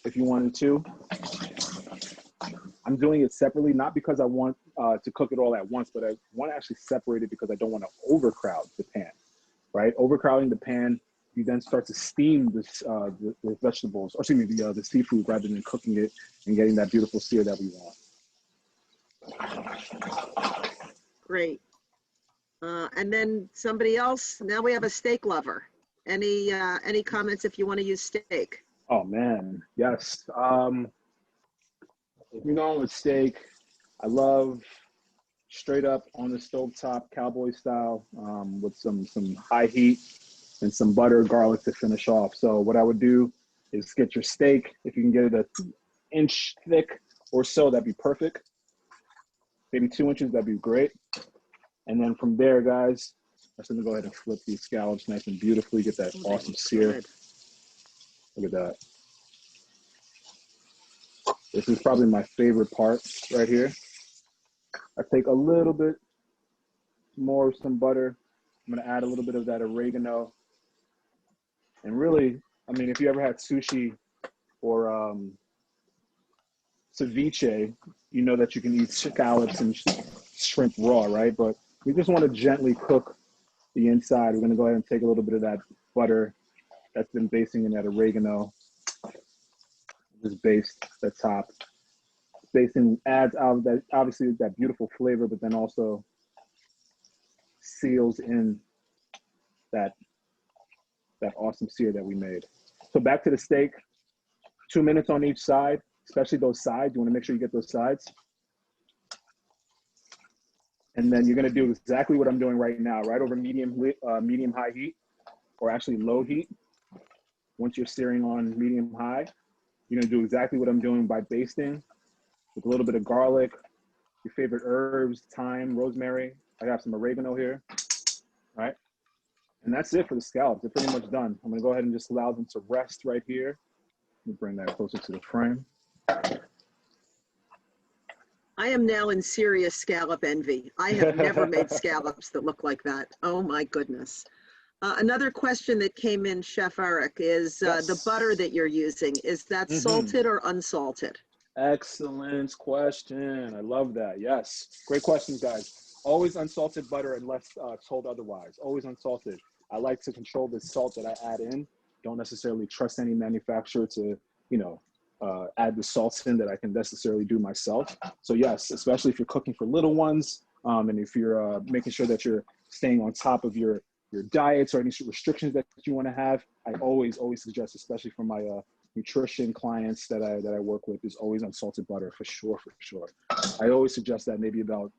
if you wanted to. I'm doing it separately, not because I want to cook it all at once, but I want to actually separate it because I don't want to overcrowd the pan, right? Overcrowding the pan, you then start to steam this, the vegetables, or excuse me, the seafood rather than cooking it and getting that beautiful sear that we want. Great. And then somebody else, now we have a steak lover. Any comments if you want to use steak? Oh man, yes. If you're going with steak, I love straight up on the stovetop, cowboy style, with some high heat and some butter, garlic to finish off. So what I would do is get your steak. If you can get it an inch thick or so, that'd be perfect. Maybe 2 inches, that'd be great. And then from there, guys, I'm just gonna go ahead and flip these scallops nice and beautifully, get that awesome sear. Good. Look at that. This is probably my favorite part right here. I take a little bit more of some butter. I'm gonna add a little bit of that oregano. And really, I mean, if you ever had sushi or ceviche, you know that you can eat scallops and shrimp raw, right? But we just want to gently cook the inside. We're gonna go ahead and take a little bit of that butter that's been basting in that oregano. Just baste the top. Basting adds out that, obviously, that beautiful flavor, but then also seals in that awesome sear that we made. So back to the steak, 2 minutes on each side, especially those sides. You want to make sure you get those sides. And then you're going to do exactly what I'm doing right now, right over medium high heat, or actually low heat. Once you're searing on medium high, you're going to do exactly what I'm doing by basting with a little bit of garlic, your favorite herbs, thyme, rosemary. I have some oregano here, right? And that's it for the scallops. They're pretty much done. I'm gonna go ahead and just allow them to rest right here. Let me bring that closer to the frame. I am now in serious scallop envy. I have never made scallops that look like that. Oh my goodness. Another question that came in, Chef Eric, is Yes. the butter that you're using, is that salted or unsalted? Excellent question. I love that. Yes. Great questions, guys. Always unsalted butter unless told otherwise. Always unsalted. I like to control the salt that I add in. Don't necessarily trust any manufacturer to, you know, add the salts in that I can necessarily do myself. So yes, especially if you're cooking for little ones, and if you're making sure that you're staying on top of your diets or any restrictions that you want to have, I always suggest, especially for my nutrition clients that I work with, is always unsalted butter for sure. I always suggest that maybe about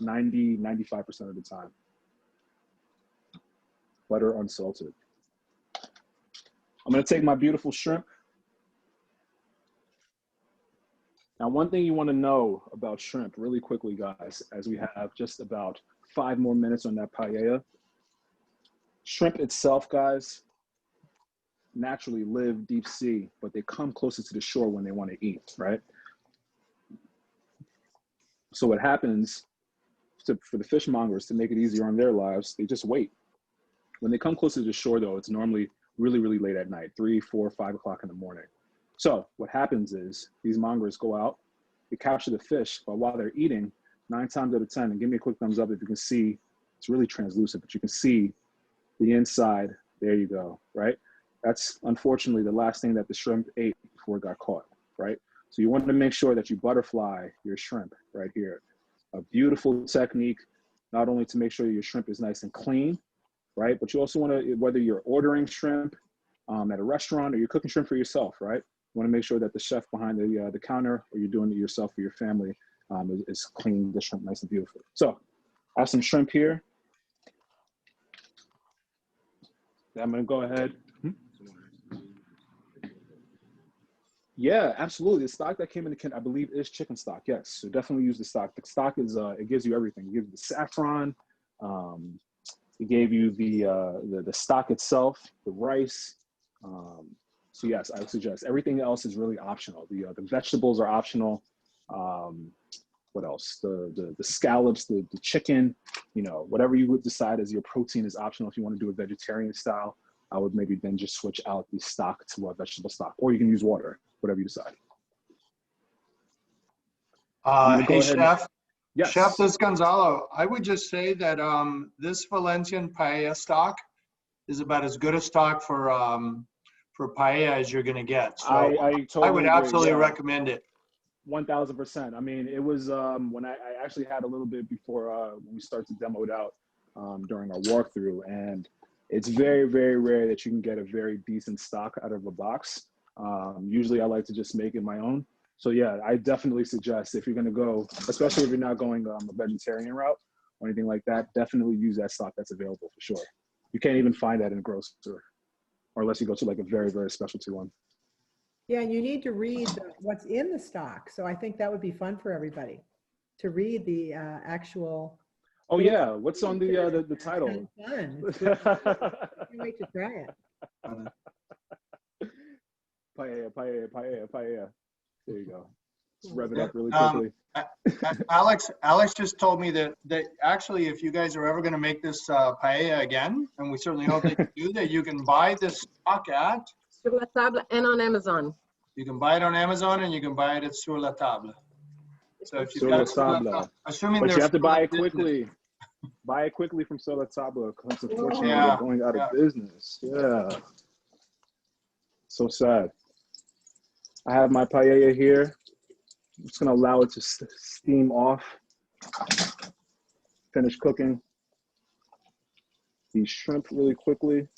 95% of the time. Butter unsalted. I'm gonna take my beautiful shrimp. Now, one thing you want to know about shrimp really quickly, guys, as we have just about 5 more minutes on that paella. Shrimp itself, guys, naturally live deep sea, but they come closer to the shore when they want to eat, right? So what happens for the fishmongers, to make it easier on their lives, they just wait. When they come closer to the shore, though, it's normally really late at night, 3, 4, 5 o'clock in the morning. So what happens is these mongers go out, they capture the fish, but while they're eating, 9 times out of 10, and give me a quick thumbs up if you can see, it's really translucent, but you can see the inside. There you go, right? That's unfortunately the last thing that the shrimp ate before it got caught, right? So you want to make sure that you butterfly your shrimp right here. A beautiful technique, not only to make sure your shrimp is nice and clean, right? But you also want to, whether you're ordering shrimp at a restaurant or you're cooking shrimp for yourself, right? You want to make sure that the chef behind the counter, or you're doing it yourself for your family, is cleaning the shrimp nice and beautiful. So I have some shrimp here. I'm gonna go ahead. Yeah, absolutely. The stock that came in the can, I believe, is chicken stock. Yes, so definitely use the stock. The stock is it gives you everything. It gives you the saffron. It gave you the stock itself, the rice. So yes, I would suggest everything else is really optional. The vegetables are optional. What else? The scallops, the chicken. You know, whatever you would decide as your protein is optional. If you want to do a vegetarian style, I would maybe then just switch out the stock to a vegetable stock, or you can use water, whatever you decide. Hey, Chef. Yes. Chef, this is Gonzalo. I would just say that this Valencian paella stock is about as good a stock for paella as you're going to get. So I totally would agree. absolutely recommend it. 1000%. I mean, it was when I actually had a little bit before when we started to demo it out during our walkthrough, and it's very, very rare that you can get a very decent stock out of a box. Usually I like to just make it my own. So yeah, I definitely suggest if you're gonna go, especially if you're not going a vegetarian route or anything like that, definitely use that stock that's available for sure. You can't even find that in a grocery, or unless you go to like a very, very specialty one. Yeah, and you need to read what's in the stock. So I think that would be fun for everybody to read the actual. Oh yeah, what's on the title? Fun. I can't wait to try it. Paella. There you go. Just rev it up really quickly. Alex just told me that actually, if you guys are ever going to make this paella again, and we certainly hope that you do, that you can buy this stock at Sur la table and on Amazon. You can buy it on Amazon, and you can buy it at Sur la Table. So if you've got Sur la Table, assuming but you have to buy it business. quickly. Buy it quickly from Sur la Table because unfortunately Yeah, they're going out of business. Yeah. So sad. I have my paella here. I'm just gonna allow it to steam off. Finish cooking these shrimp really quickly.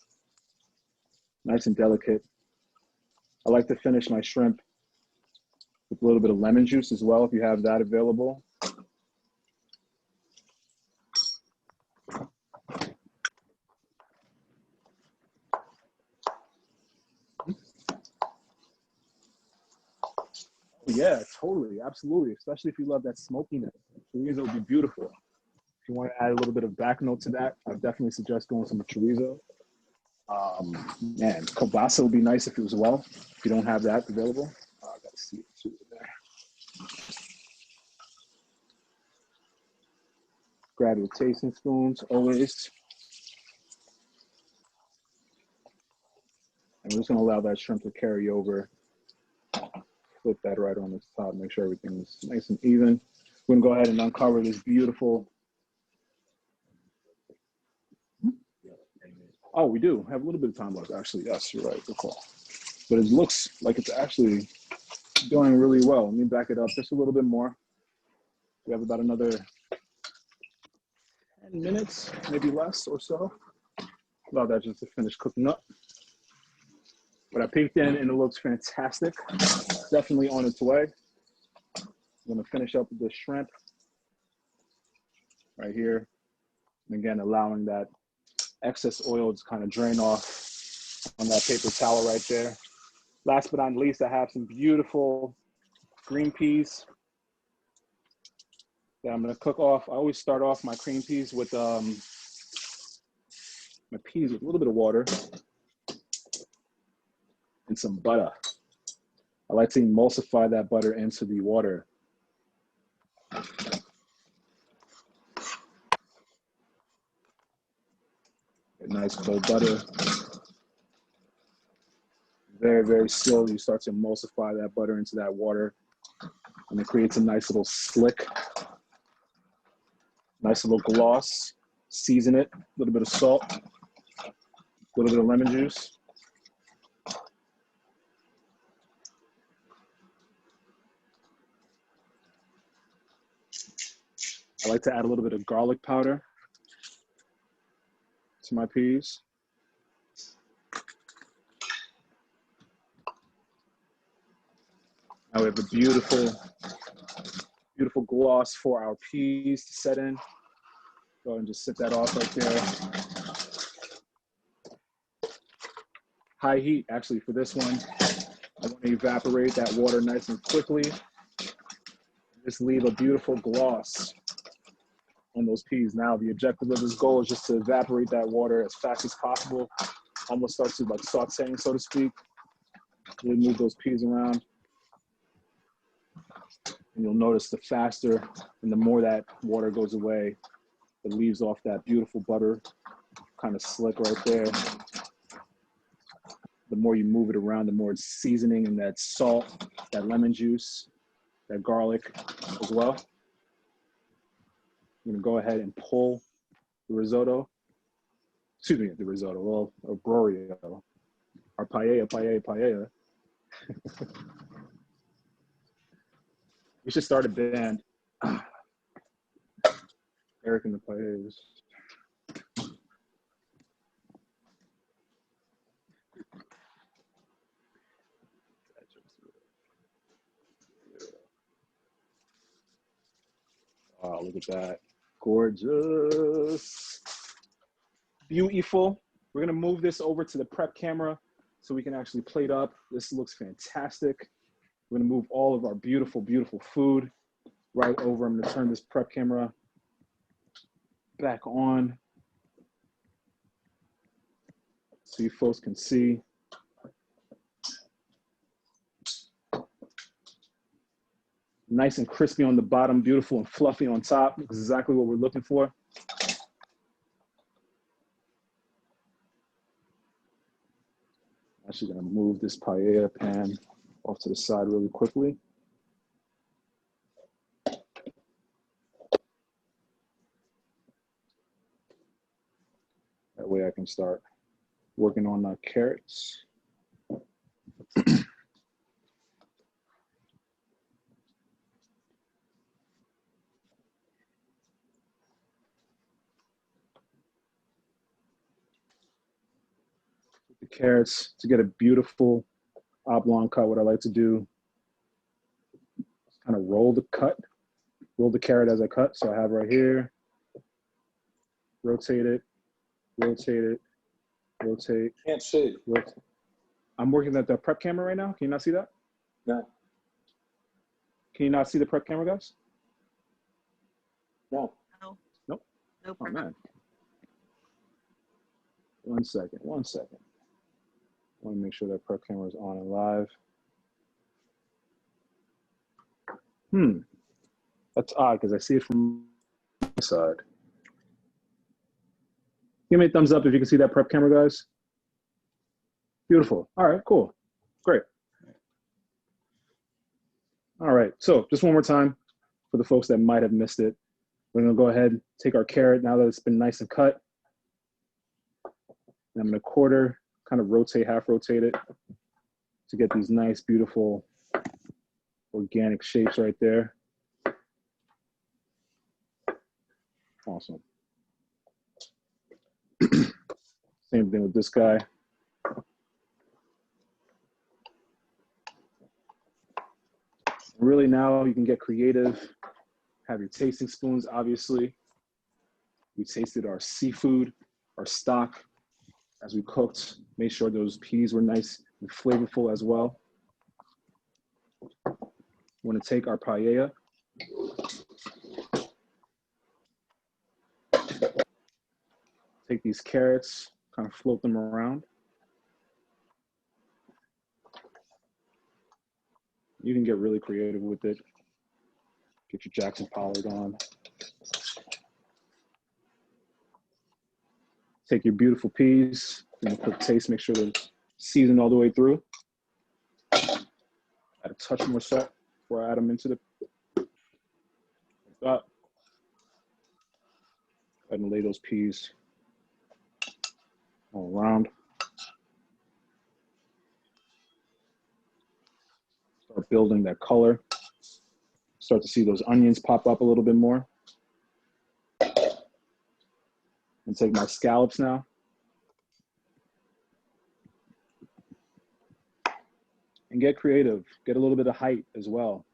Nice and delicate. I like to finish my shrimp with a little bit of lemon juice as well, if you have that available. Yeah, totally, absolutely. Especially if you love that smokiness. Chorizo would be beautiful. If you want to add a little bit of back note to that, I definitely suggest going some chorizo. Man, kielbasa would be nice if it was well. If you don't have that available, I gotta see it too there. Grab your tasting spoons always. And we're just gonna allow that shrimp to carry over. Flip that right on the top, make sure everything is nice and even. We're gonna go ahead and uncover this beautiful. Oh, we do have a little bit of time left, actually. Yes, you're right, good call. But it looks like it's actually going really well. Let me back it up just a little bit more. We have about another 10 minutes, maybe less or so. Allow that just to finish cooking up. But I peeked in and it looks fantastic. Definitely on its way. I'm gonna finish up with the shrimp right here. And again, allowing that excess oil to kind of drain off on that paper towel right there. Last but not least, I have some beautiful green peas that I'm gonna cook off. I always start off my cream peas with my peas with a little bit of water and some butter. I like to emulsify that butter into the water. Get nice cold butter. Very, very slowly you start to emulsify that butter into that water, and it creates a nice little slick, nice little gloss. Season it, a little bit of salt, a little bit of lemon juice. I like to add a little bit of garlic powder to my peas. Now we have a beautiful, Beautiful gloss for our peas to set in. Go ahead and just set that off right there. High heat, actually, for this one. I want to evaporate that water nice and quickly. Just leave a beautiful gloss on those peas. Now, the objective of this goal is just to evaporate that water as fast as possible. Almost start to like sauteing, so to speak. Really move those peas around. And you'll notice the faster and the more that water goes away, it leaves off that beautiful butter kind of slick right there. The more you move it around, the more it's seasoning and that salt, that lemon juice, that garlic as well. I'm gonna go ahead and pull the risotto. Excuse me, the risotto, well, or brorio, or paella. We should start a band. Eric and the Paellas. Oh, look at that. Gorgeous. Beautiful. We're gonna move this over to the prep camera so we can actually plate up. This looks fantastic. We're gonna move all of our beautiful, beautiful food right over. I'm gonna turn this prep camera back on so you folks can see. Nice and crispy on the bottom, beautiful and fluffy on top. Exactly what we're looking for. Actually gonna move this paella pan off to the side really quickly. That way I can start working on the carrots. The carrots, to get a beautiful oblong cut, what I like to do is kind of roll the carrot as I cut. So I have right here, rotate it, rotate, Can't see. rotate. I'm working at the prep camera right now. Can you not see that? No. Can you not see the prep camera, guys? No. Nope. No Oh, problem. man. 1 second, 1 second. I want to make sure that prep camera is on and live. That's odd because I see it from my side. Give me a thumbs up if you can see that prep camera, guys. Beautiful. All right, cool. Great. All right, so just one more time for the folks that might have missed it. We're gonna go ahead, take our carrot now that it's been nice and cut. And I'm gonna quarter, kind of rotate, half rotate it to get these nice, beautiful organic shapes right there. Awesome. Same thing with this guy. Really now you can get creative, have your tasting spoons, obviously. We tasted our seafood, our stock as we cooked, made sure those peas were nice and flavorful as well. We want to take our paella. Take these carrots, kind of float them around. You can get really creative with it. Get your Jackson Pollard on. Take your beautiful peas, and quick taste, make sure they're seasoned all the way through. Add a touch more salt before I add them into the like that. Go ahead and lay those peas all around. Start building that color. Start to see those onions pop up a little bit more. And take my scallops now. And get creative. Get a little bit of height as well.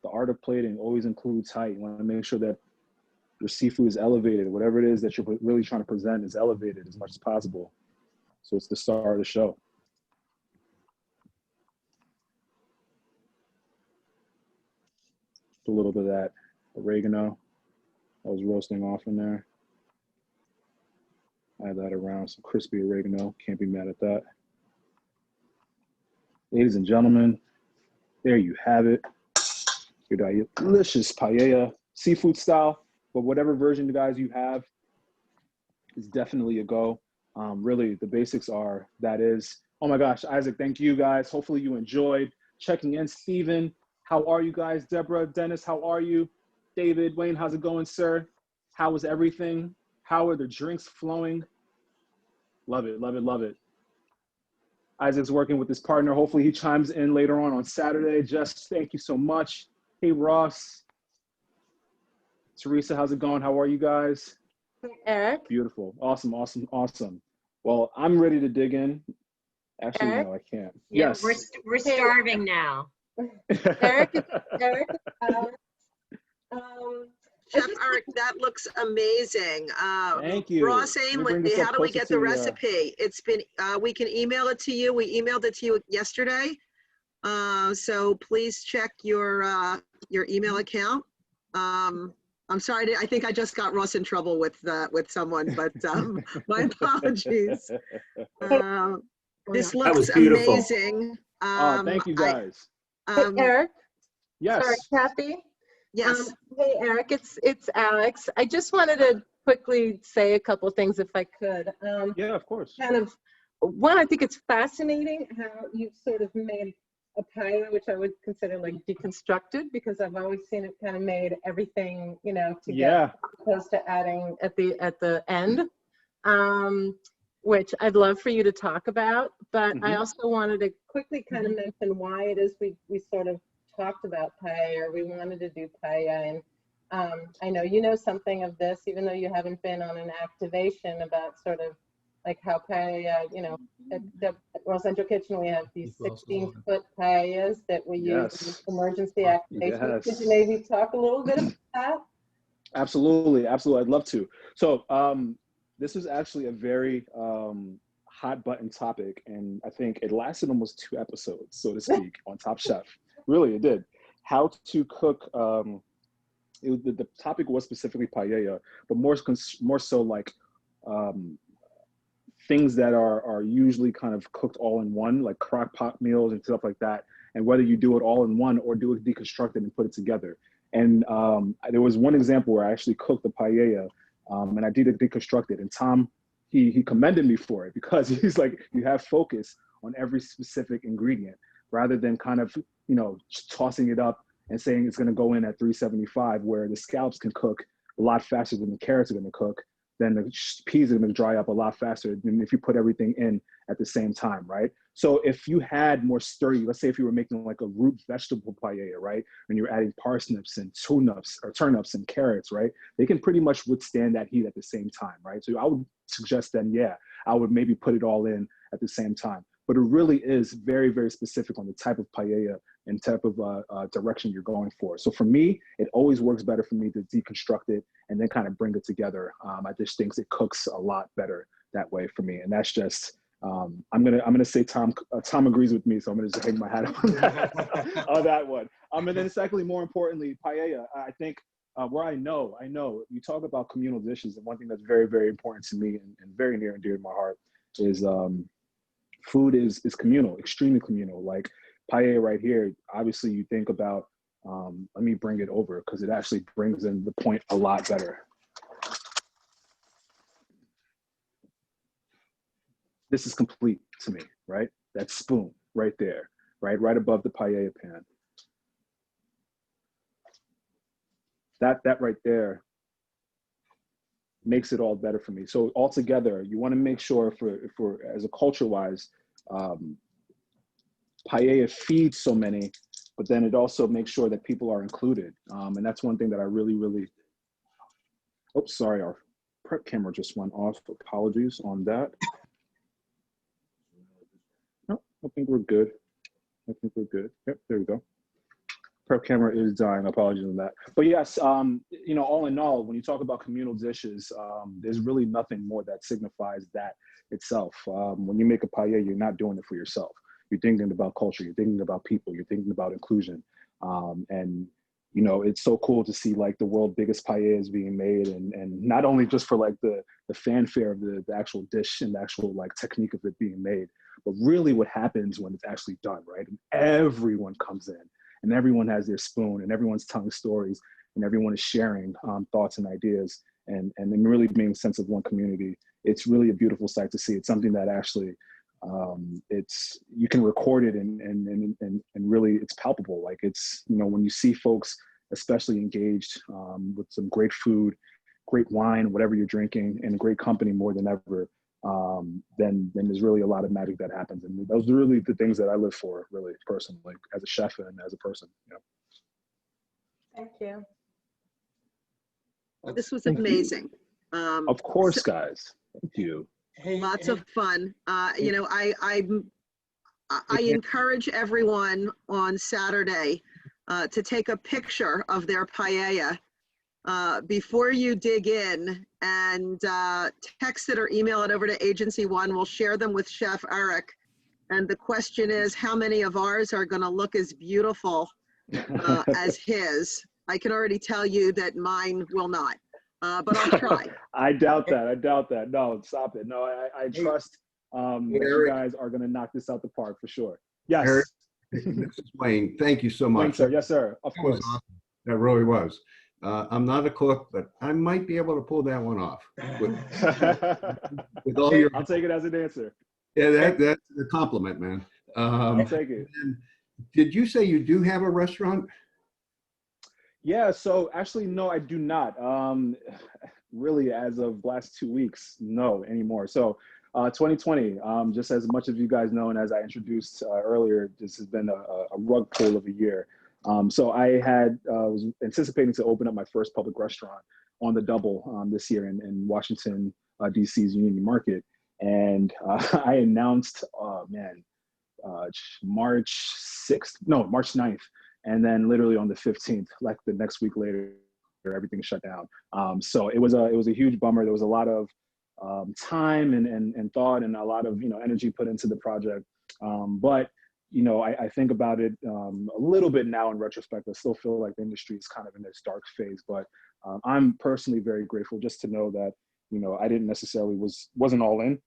the art of plating always includes height. You want to make sure that your seafood is elevated. Whatever it is that you're really trying to present is elevated as much as possible. So it's the star of the show. A little bit of that oregano that was roasting off in there. Add that around, some crispy oregano. Can't be mad at that. Ladies and gentlemen, there you have it. Your delicious paella, seafood style, but whatever version you guys you have is definitely a go. Really, the basics are, that is, oh my gosh, Isaac, thank you guys. Hopefully you enjoyed checking in. Steven, how are you guys? Deborah, Dennis, how are you? David, Wayne, how's it going, sir? How is everything? How are the drinks flowing? Love it, love it, love it. Isaac's working with his partner. Hopefully he chimes in later on Saturday. Jess, thank you so much. Hey, Ross. Teresa, how's it going? How are you guys? Eric. Beautiful. Awesome, awesome, awesome. Well, I'm ready to dig in. Actually, Eric? no, I can't. Yeah, Yes. we're starving now. Eric, Chef Eric, that looks amazing. Thank you. Ross Let me Ainley, bring this up how do we closer get to the the, recipe? It's been, we can email it to you. We emailed it to you yesterday. So please check your email account. I'm sorry, I think I just got Ross in trouble with someone, but my apologies. This looks amazing. Thank you guys. hey, Eric. Yes. Sorry, Kathy. Yes. Hey, Eric, it's Alex. I just wanted to quickly say a couple of things if I could. Yeah, of course. Kind of, one, I think it's fascinating how you've sort of made a paella, which I would consider like deconstructed, because I've always seen it kind of made everything, you know, together, opposed to adding at the end, which I'd love for you to talk about. But I also wanted to quickly kind of mention why it is we sort of talked about paella, or we wanted to do paella. And I know you know something of this, even though you haven't been on an activation, about sort of like how paella, you know, at World Central Kitchen, we have these 16-foot paellas that we use in emergency activation. Could you maybe talk a little bit about that? Absolutely, absolutely. I'd love to. So this was actually a very hot button topic, and I think it lasted almost 2 episodes, so to speak, on Top Chef. Really, it did. How to cook. The topic was specifically paella, but more so like things that are usually kind of cooked all in one, like crock pot meals and stuff like that, and whether you do it all in one or do it deconstructed and put it together. And there was one example where I actually cooked the paella, and I did it deconstructed, and Tom, he commended me for it, because he's like, you have focus on every specific ingredient rather than kind of, you know, tossing it up and saying it's going to go in at 375, where the scallops can cook a lot faster than the carrots are going to cook, then the peas are going to dry up a lot faster than if you put everything in at the same time, right? So if you had more sturdy, let's say if you were making like a root vegetable paella, right? And you're adding parsnips and turnips and carrots, right? They can pretty much withstand that heat at the same time, right? So I would suggest then, yeah, I would maybe put it all in at the same time. But it really is very, very specific on the type of paella and type of direction you're going for. So for me, it always works better for me to deconstruct it and then kind of bring it together. I just think it cooks a lot better that way for me. And that's just, I'm gonna say Tom agrees with me, so I'm gonna just hang my hat on that, on that one. And then secondly, more importantly, paella, I think where I know you talk about communal dishes, and one thing that's very, very important to me and very near and dear to my heart is food is communal, extremely communal. Like paella right here, obviously you think about, let me bring it over because it actually brings in the point a lot better. This is complete to me, right? That spoon right there, right above the paella pan. That right there makes it all better for me. So altogether, you want to make sure for as a culture-wise, paella feeds so many, but then it also makes sure that people are included. And that's one thing that I really, oops, sorry, our prep camera just went off. Apologies on that. No, I think we're good. Yep, there we go. Prep camera is dying. Apologies on that. But yes, you know, all in all, when you talk about communal dishes, there's really nothing more that signifies that itself. When you make a paella, you're not doing it for yourself. You're thinking about culture. You're thinking about people. You're thinking about inclusion. And you know, it's so cool to see like the world's biggest paellas being made, and not only just for like the fanfare of the actual dish and the actual like technique of it being made, but really what happens when it's actually done, right? And everyone comes in, and everyone has their spoon, and everyone's telling stories, and everyone is sharing thoughts and ideas, and then really being a sense of one community. It's really a beautiful sight to see. It's something that actually, it's, you can record it and really it's palpable. Like it's, you know, when you see folks especially engaged with some great food, great wine, whatever you're drinking, and great company more than ever, then there's really a lot of magic that happens. And those are really the things that I live for, really personally, as a chef and as a person. You know. Thank you. This was Thank you. amazing. Of course, guys. Thank you. Lots of fun. You know, I encourage everyone on Saturday to take a picture of their paella before you dig in, and text it or email it over to Agency One. We'll share them with Chef Eric. And the question is, how many of ours are going to look as beautiful as his? I can already tell you that mine will not, but I'll try. I doubt that. I doubt that. No, stop it. No, I trust that you guys are going to knock this out the park for sure. Yes. Eric, this is Wayne. Thank you so much. Thanks, sir. Yes, sir. Of That was course. awesome. That really was. I'm not a cook, but I might be able to pull that one off. With all your, I'll take it as an answer. yeah, that's a compliment, man. I'll take it. Did you say you do have a restaurant? Yeah, so actually, no, I do not. Really, as of last 2 weeks, no anymore. So 2020, just as much as you guys know, and as I introduced earlier, this has been a rug pull of a year. So I was anticipating to open up my first public restaurant on the double this year in Washington, DC's Union Market. And I announced, March 9th. And then literally on the 15th, like the next week later, everything shut down. So it was a huge bummer. There was a lot of time and thought and a lot of, you know, energy put into the project. But you know, I think about it a little bit now in retrospect. I still feel like the industry is kind of in this dark phase, but I'm personally very grateful just to know that, you know, I didn't necessarily wasn't all in,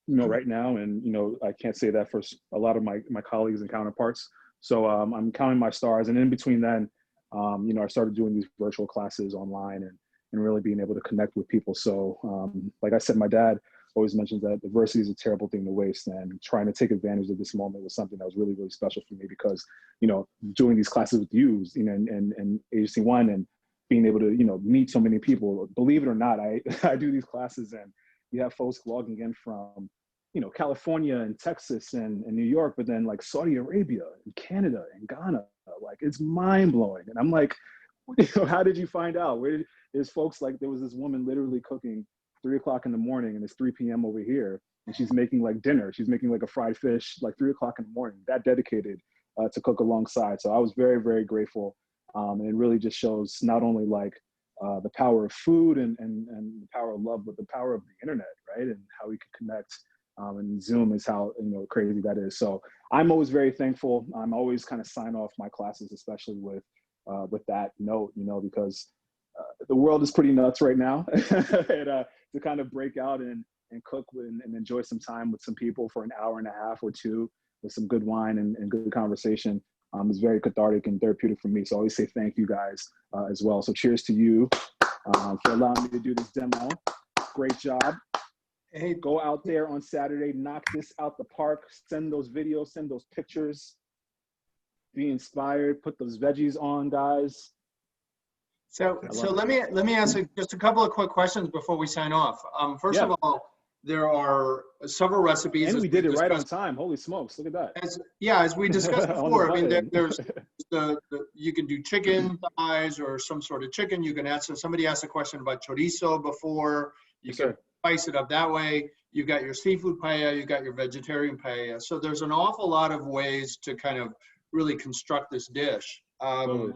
you know, right now. And, you know, I can't say that for a lot of my colleagues and counterparts. So I'm counting my stars. And in between then, you know, I started doing these virtual classes online and really being able to connect with people. So like I said, my dad always mentions that diversity is a terrible thing to waste, and trying to take advantage of this moment was something that was really, really special for me because, you know, doing these classes with you, you know, and Agency One, and being able to, you know, meet so many people. Believe it or not, I do these classes and we have folks logging in from, you know, California and Texas and New York, but then like Saudi Arabia and Canada and Ghana. Like, it's mind blowing. And I'm like, you know, how did you find out? There's folks like, there was this woman literally cooking 3 o'clock in the morning and it's 3 p.m. over here. And she's making like dinner. She's making like a fried fish, like 3 o'clock in the morning, that dedicated to cook alongside. So I was very, very grateful. And it really just shows not only like the power of food and the power of love, but the power of the internet, right? And how we can connect. And Zoom is how, you know, crazy that is. So I'm always very thankful. I'm always kind of sign off my classes, especially with that note, you know, because the world is pretty nuts right now. And to kind of break out and cook and enjoy some time with some people for an hour and a half or two with some good wine and good conversation is very cathartic and therapeutic for me. So I always say thank you guys as well. So cheers to you for allowing me to do this demo. Great job. Hey, go out there on Saturday, knock this out the park, send those videos, send those pictures, be inspired, put those veggies on, guys. So let me ask just a couple of quick questions before we sign off. First of all, there are several recipes. And we did it right on time. Holy smokes, look at that. As we discussed before, I mean, there's you can do chicken thighs or some sort of chicken. You can ask, somebody asked a question about chorizo before. You can spice it up that way. You've got your seafood paella, you've got your vegetarian paella. So there's an awful lot of ways to kind of really construct this dish. Totally.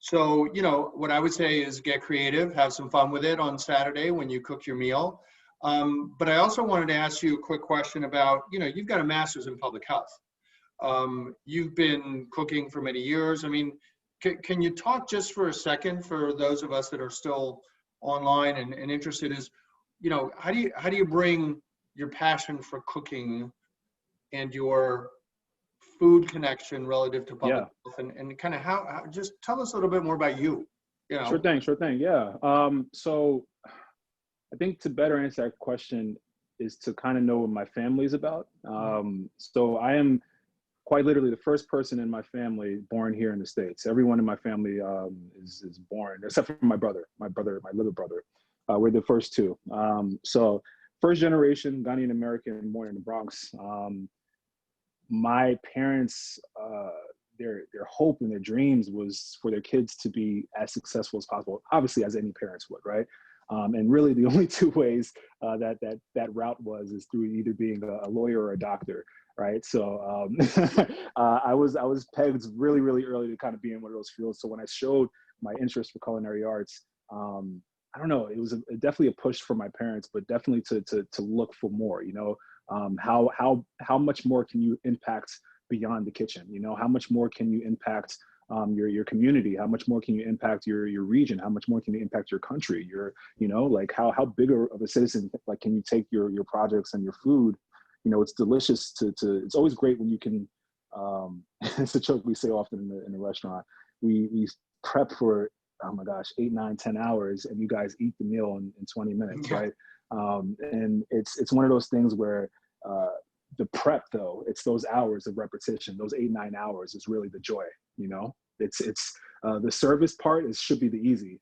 So, you know, what I would say is get creative, have some fun with it on Saturday when you cook your meal. But I also wanted to ask you a quick question about, you know, you've got a master's in public health. You've been cooking for many years. I mean, can you talk just for a second for those of us that are still online and interested is, you know, how do you bring your passion for cooking and your food connection relative to public health and kind of how just tell us a little bit more about you, you know? Sure thing. Yeah. So I think to better answer that question is to kind of know what my family is about. So I am quite literally the first person in my family born here in the States. Everyone in my family is born, except for my little brother. We're the first two. So first generation Ghanaian American, born in the Bronx. My parents, their hope and their dreams was for their kids to be as successful as possible, obviously as any parents would, right? And really the only two ways that route is through either being a lawyer or a doctor, right? So I was pegged really, really early to kind of be in one of those fields. So when I showed my interest for culinary arts, I don't know, it was definitely a push for my parents, but definitely to look for more, you know, how much more can you impact beyond the kitchen? You know, how much more can you impact your community? How much more can you impact your region? How much more can you impact your country? You know, like how big of a citizen, like, can you take your projects and your food? You know, it's delicious it's always great when you can, it's a joke we say often in the restaurant. We prep for, oh my gosh, 8, 9, 10 hours, and you guys eat the meal in 20 minutes, right? And it's one of those things where the prep, though, it's those hours of repetition, those 8, 9 hours is really the joy, you know? It's the service part should be the easy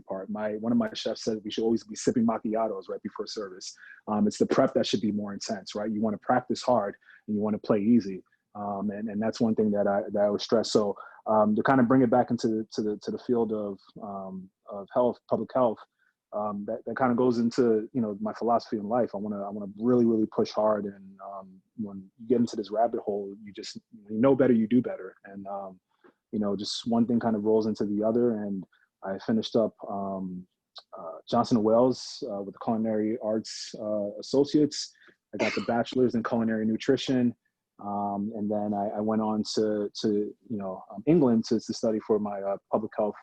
part. One of my chefs said we should always be sipping macchiatos right before service. It's the prep that should be more intense, right? You want to practice hard and you want to play easy. And that's one thing that I would stress. So to kind of bring it back into the field of health, public health, that kind of goes into, you know, my philosophy in life. I want to really, really push hard. And when you get into this rabbit hole, you know better, you do better. And you know, just one thing kind of rolls into the other. And I finished up Johnson & Wales with the Culinary Arts Associates. I got the bachelor's in culinary nutrition. And then I went on to you know, England to study for my public health,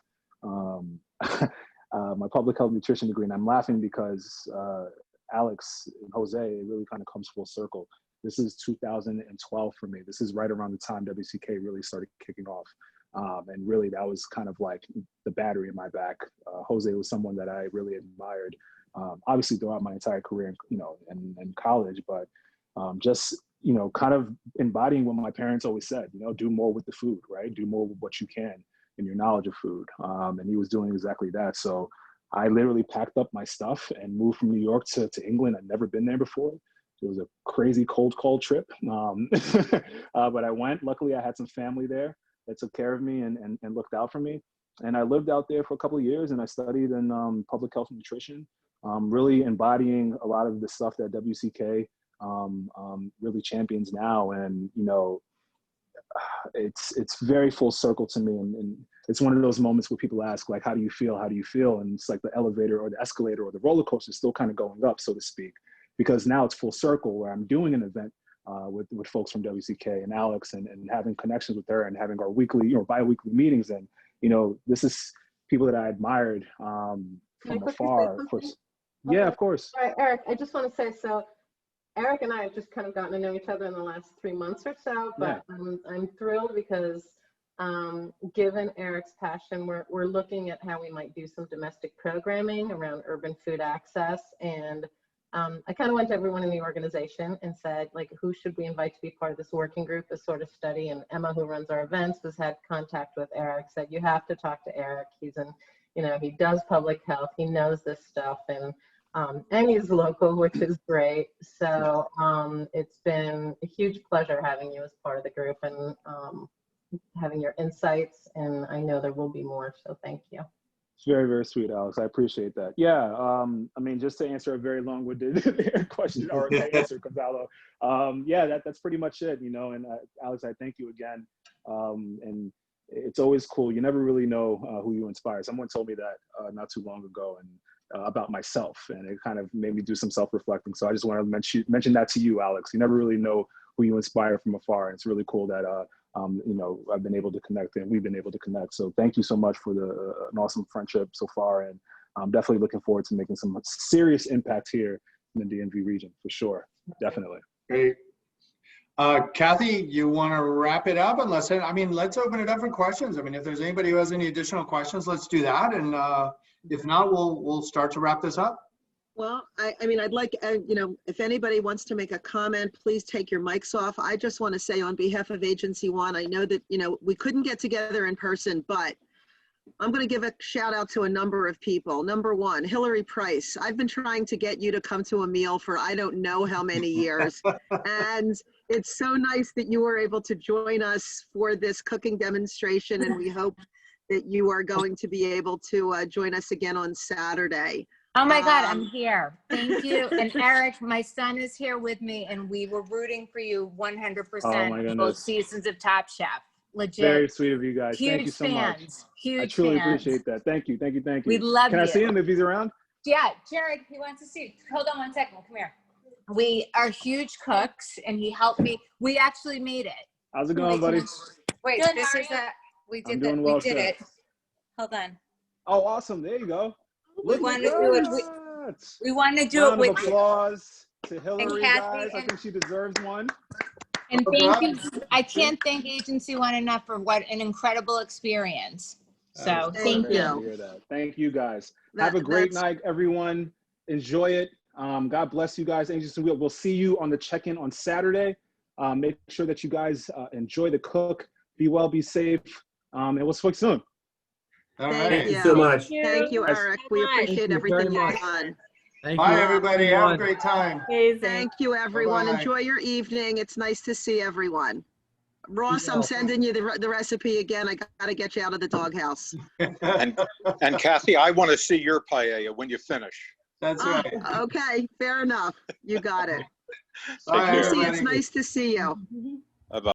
my public health nutrition degree. And I'm laughing because Alex and Jose, it really kind of comes full circle. This is 2012 for me. This is right around the time WCK really started kicking off. And really that was kind of like the battery in my back. Jose was someone that I really admired, obviously throughout my entire career, you know, in college, but just, you know, kind of embodying what my parents always said, you know, do more with the food, right? Do more with what you can in your knowledge of food. And he was doing exactly that. So I literally packed up my stuff and moved from New York to England. I'd never been there before. It was a crazy cold trip. But I went. Luckily, I had some family there that took care of me and looked out for me. And I lived out there for a couple of years, and I studied in public health and nutrition, really embodying a lot of the stuff that WCK really champions now. And, you know, it's very full circle to me. And it's one of those moments where people ask, like, how do you feel? How do you feel? And it's like the elevator or the escalator or the roller coaster is still kind of going up, so to speak, because now it's full circle where I'm doing an event with folks from WCK and Alex and having connections with her and having our weekly, you know, bi-weekly meetings. And, you know, this is people that I admired from afar. Of course. Yeah, of course. All right, Eric, I just want to say, so Eric and I have just kind of gotten to know each other in the last 3 months or so, but yeah. I'm thrilled because given Eric's passion, we're looking at how we might do some domestic programming around urban food access. And I kind of went to everyone in the organization and said, like, who should we invite to be part of this working group, this sort of study? And Emma, who runs our events, has had contact with Eric, said, you have to talk to Eric. He's in, you know, he does public health, he knows this stuff, and he's local, which is great. So it's been a huge pleasure having you as part of the group and having your insights. And I know there will be more, so thank you. It's very, very sweet, Alex. I appreciate that. Yeah, I mean, just to answer a very long-winded question or answer, Gonzalo. Yeah, that's pretty much it, you know. And Alex, I thank you again. And it's always cool. You never really know who you inspire. Someone told me that not too long ago, and about myself, and it kind of made me do some self-reflecting. So I just want to mention that to you, Alex. You never really know who you inspire from afar, and it's really cool that you know, I've been able to connect, and we've been able to connect. So thank you so much for an awesome friendship so far, and I'm definitely looking forward to making some serious impact here in the DMV region for sure. Definitely. Great. Kathy, you want to wrap it up? Unless, I mean, let's open it up for questions. I mean, if there's anybody who has any additional questions, let's do that. And if not, we'll start to wrap this up. Well, I mean, I'd like, you know, if anybody wants to make a comment, please take your mics off. I just want to say on behalf of Agency One, I know that, you know, we couldn't get together in person, but I'm going to give a shout out to a number of people. Number one, Hillary Price. I've been trying to get you to come to a meal for I don't know how many years. And it's so nice that you were able to join us for this cooking demonstration. And we hope that you are going to be able to join us again on Saturday. Oh my God, I'm here. Thank you. And Eric, my son is here with me, and we were rooting for you 100% both seasons of Top Chef. Legit. Very sweet of you guys. Huge Thank you so fans. much. Huge I truly fans. appreciate that. Thank you. Thank you. Thank you. We love Can you. I see him if he's around? Yeah, Jared, he wants to see you. Hold on one second. Come here. We are huge cooks, and he helped me. We actually made it. How's it going, buddy? Wait, Good, this how is are you? a, we I'm did doing that. well, We did sir. it. Hold on. Oh, awesome. There you go. We want to do it. We want to do Round it of with you. applause to Hillary, Kathy, guys. I think she deserves one. And thank you. I can't thank Agency One enough for what an incredible experience. So thank you. Hear that. Thank you, guys. Have a great night, everyone. Enjoy it. God bless you guys. Agency, we'll see you on the check-in on Saturday. Make sure that you guys enjoy the cook. Be well, be safe, and we'll speak soon. All right. Thank you so much. Thank you, Eric. We appreciate everything you've done. Bye, everybody. Have a great time. Thank you, everyone. Bye-bye. Enjoy your evening. It's nice to see everyone. Ross, I'm sending you the recipe again. I got to get you out of the doghouse. And Kathy, I want to see your paella when you finish. That's right. Okay, fair enough. You got it. Bye, Lucy, everybody. it's nice to see you. Bye-bye.